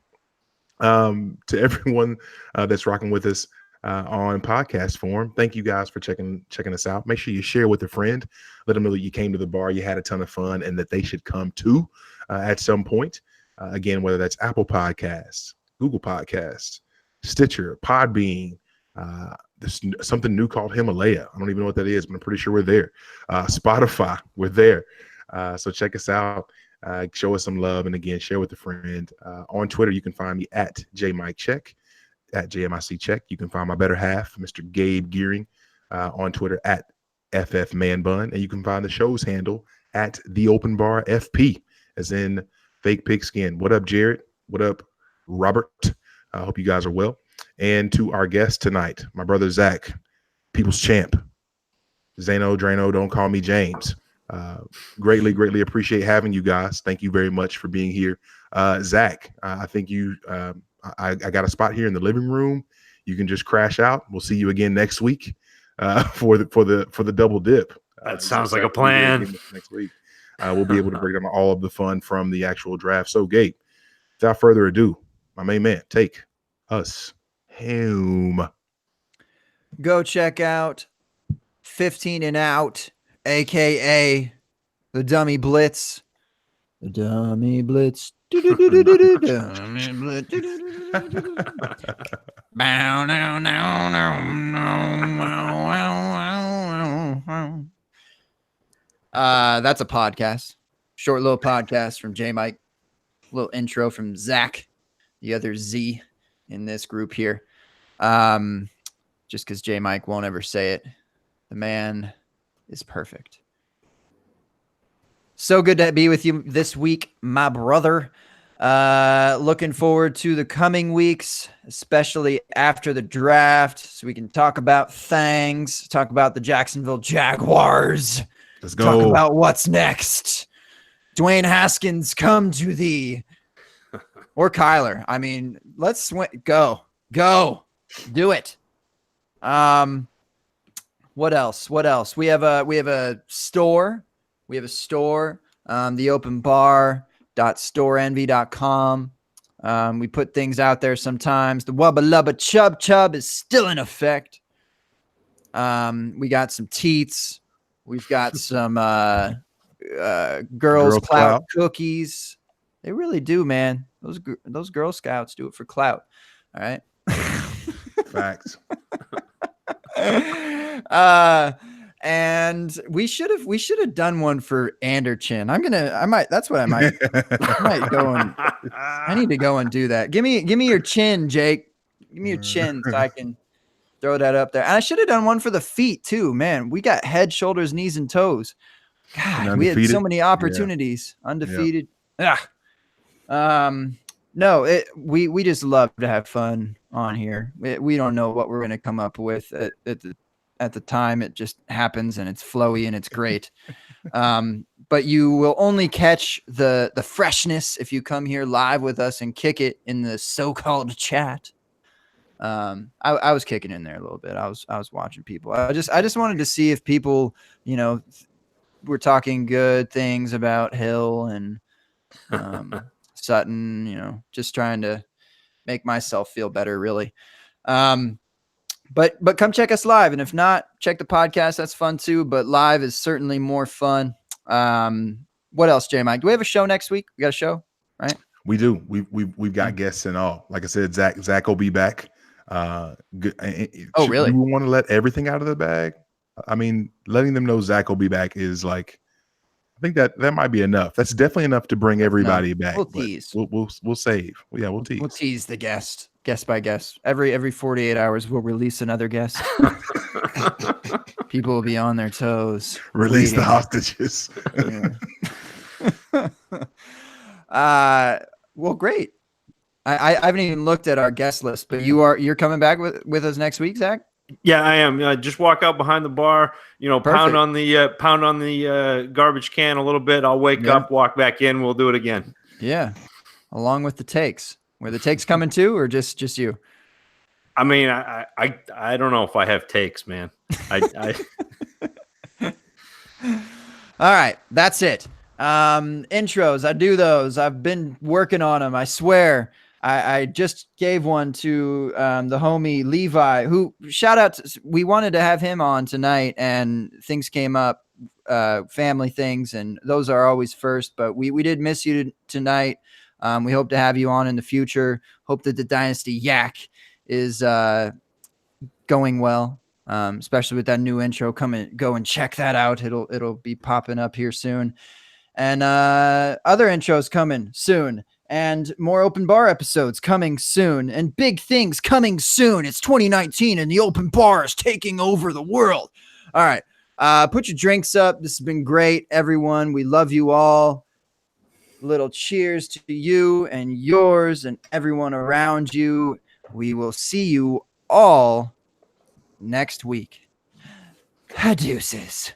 To everyone that's rocking with us on podcast form, thank you guys for checking us out. Make sure you share with a friend. Let them know that you came to the bar, you had a ton of fun, and that they should come too at some point. Again, whether that's Apple Podcasts, Google Podcasts, Stitcher, Podbean, there's something new called Himalaya. I don't even know what that is, but I'm pretty sure we're there. Spotify, we're there. So check us out. Show us some love. And again, share with a friend. On Twitter, you can find me at JMikeCheck. at JMIC Check. You can find my better half, Mr. Gabe Gearing, on Twitter at FFManBun. And you can find the show's handle at The Open Bar FP, as in Fake Pigskin. What up, Jared? What up, Robert? I hope you guys are well. And to our guest tonight, my brother Zach, People's Champ. Zano, Drano, don't call me James. Greatly appreciate having you guys. Thank you very much for being here. Zach, I think you I got a spot here in the living room. You can just crash out. We'll see you again next week for the double dip. That sounds like a plan. Next week, we'll be able to break down all of the fun from the actual draft. So, Gabe, without further ado, my main man, take us home. Go check out 15 and Out, aka the Dummy Blitz. The Dummy Blitz. Dummy Blitz. Bow, now, now, now, now. That's a podcast. Short little podcast from J Mike. Little intro from Zach, the other Z in this group here. Just because J Mike won't ever say it. The man is perfect. So good to be with you this week, my brother. Looking forward to the coming weeks, especially after the draft, so we can talk about things, talk about the Jacksonville Jaguars. Let's go. Talk about what's next. Dwayne Haskins, come to thee. Or Kyler. I mean, let's go. Do it. What else? We have a store. The Open Bar. .storeenvy.com. We put things out there sometimes. The Wubba Lubba Chub is still in effect. We got some teats. We've got some Girl Clout cookies. They really do, man. Those Girl Scouts do it for clout. All right. Facts. And we should have done one for Anderchin. That's what I might go and I need to go and do that. Give me your chin, Jake. Give me your chin so I can throw that up there. And I should have done one for the feet too, man. We got head, shoulders, knees, and toes. God, we had so many opportunities. Yeah. Undefeated. Yeah. No, we just love to have fun on here. We don't know what we're going to come up with at the time. It just happens and it's flowy and it's great. But you will only catch the freshness if you come here live with us and kick it in the so-called chat. I was kicking in there a little bit. I was watching people. I just wanted to see if people, were talking good things about Hill and Sutton, just trying to make myself feel better, really. But come check us live. And if not, check the podcast. That's fun too. But live is certainly more fun. What else, J Mike? Do we have a show next week? We got a show, right? We do. We've got guests and all. Like I said, Zach will be back. Really? We want to let everything out of the bag. I mean, letting them know Zach will be back is like, I think that might be enough. That's definitely enough to bring everybody back. We'll tease. We'll save. Yeah, we'll tease. We'll tease the guest by guest. Every 48 hours, we'll release another guest. People will be on their toes. Release the hostages. Well, great. I haven't even looked at our guest list, but you're coming back with us next week, Zach? Yeah, I am. Just walk out behind the bar, pound on the garbage can a little bit. I'll wake up, walk back in. We'll do it again. Yeah, along with the takes. Were the takes coming too, or just you? I mean, I don't know if I have takes, man. I All right, that's it. Intros, I do those. I've been working on them. I swear. I just gave one to the homie Levi, who shout out. We wanted to have him on tonight, and things came up, family things, and those are always first. But we did miss you tonight. We hope to have you on in the future. Hope that the Dynasty Yak is going well, especially with that new intro. Go and check that out. It'll be popping up here soon, and other intros coming soon. and more open bar episodes coming soon, and big things coming soon. It's 2019 and the open bar is taking over the world. All right. Put your drinks up. This has been great, everyone. We love you all. Little cheers to you and yours and everyone around you. We will see you all next week. Deuces.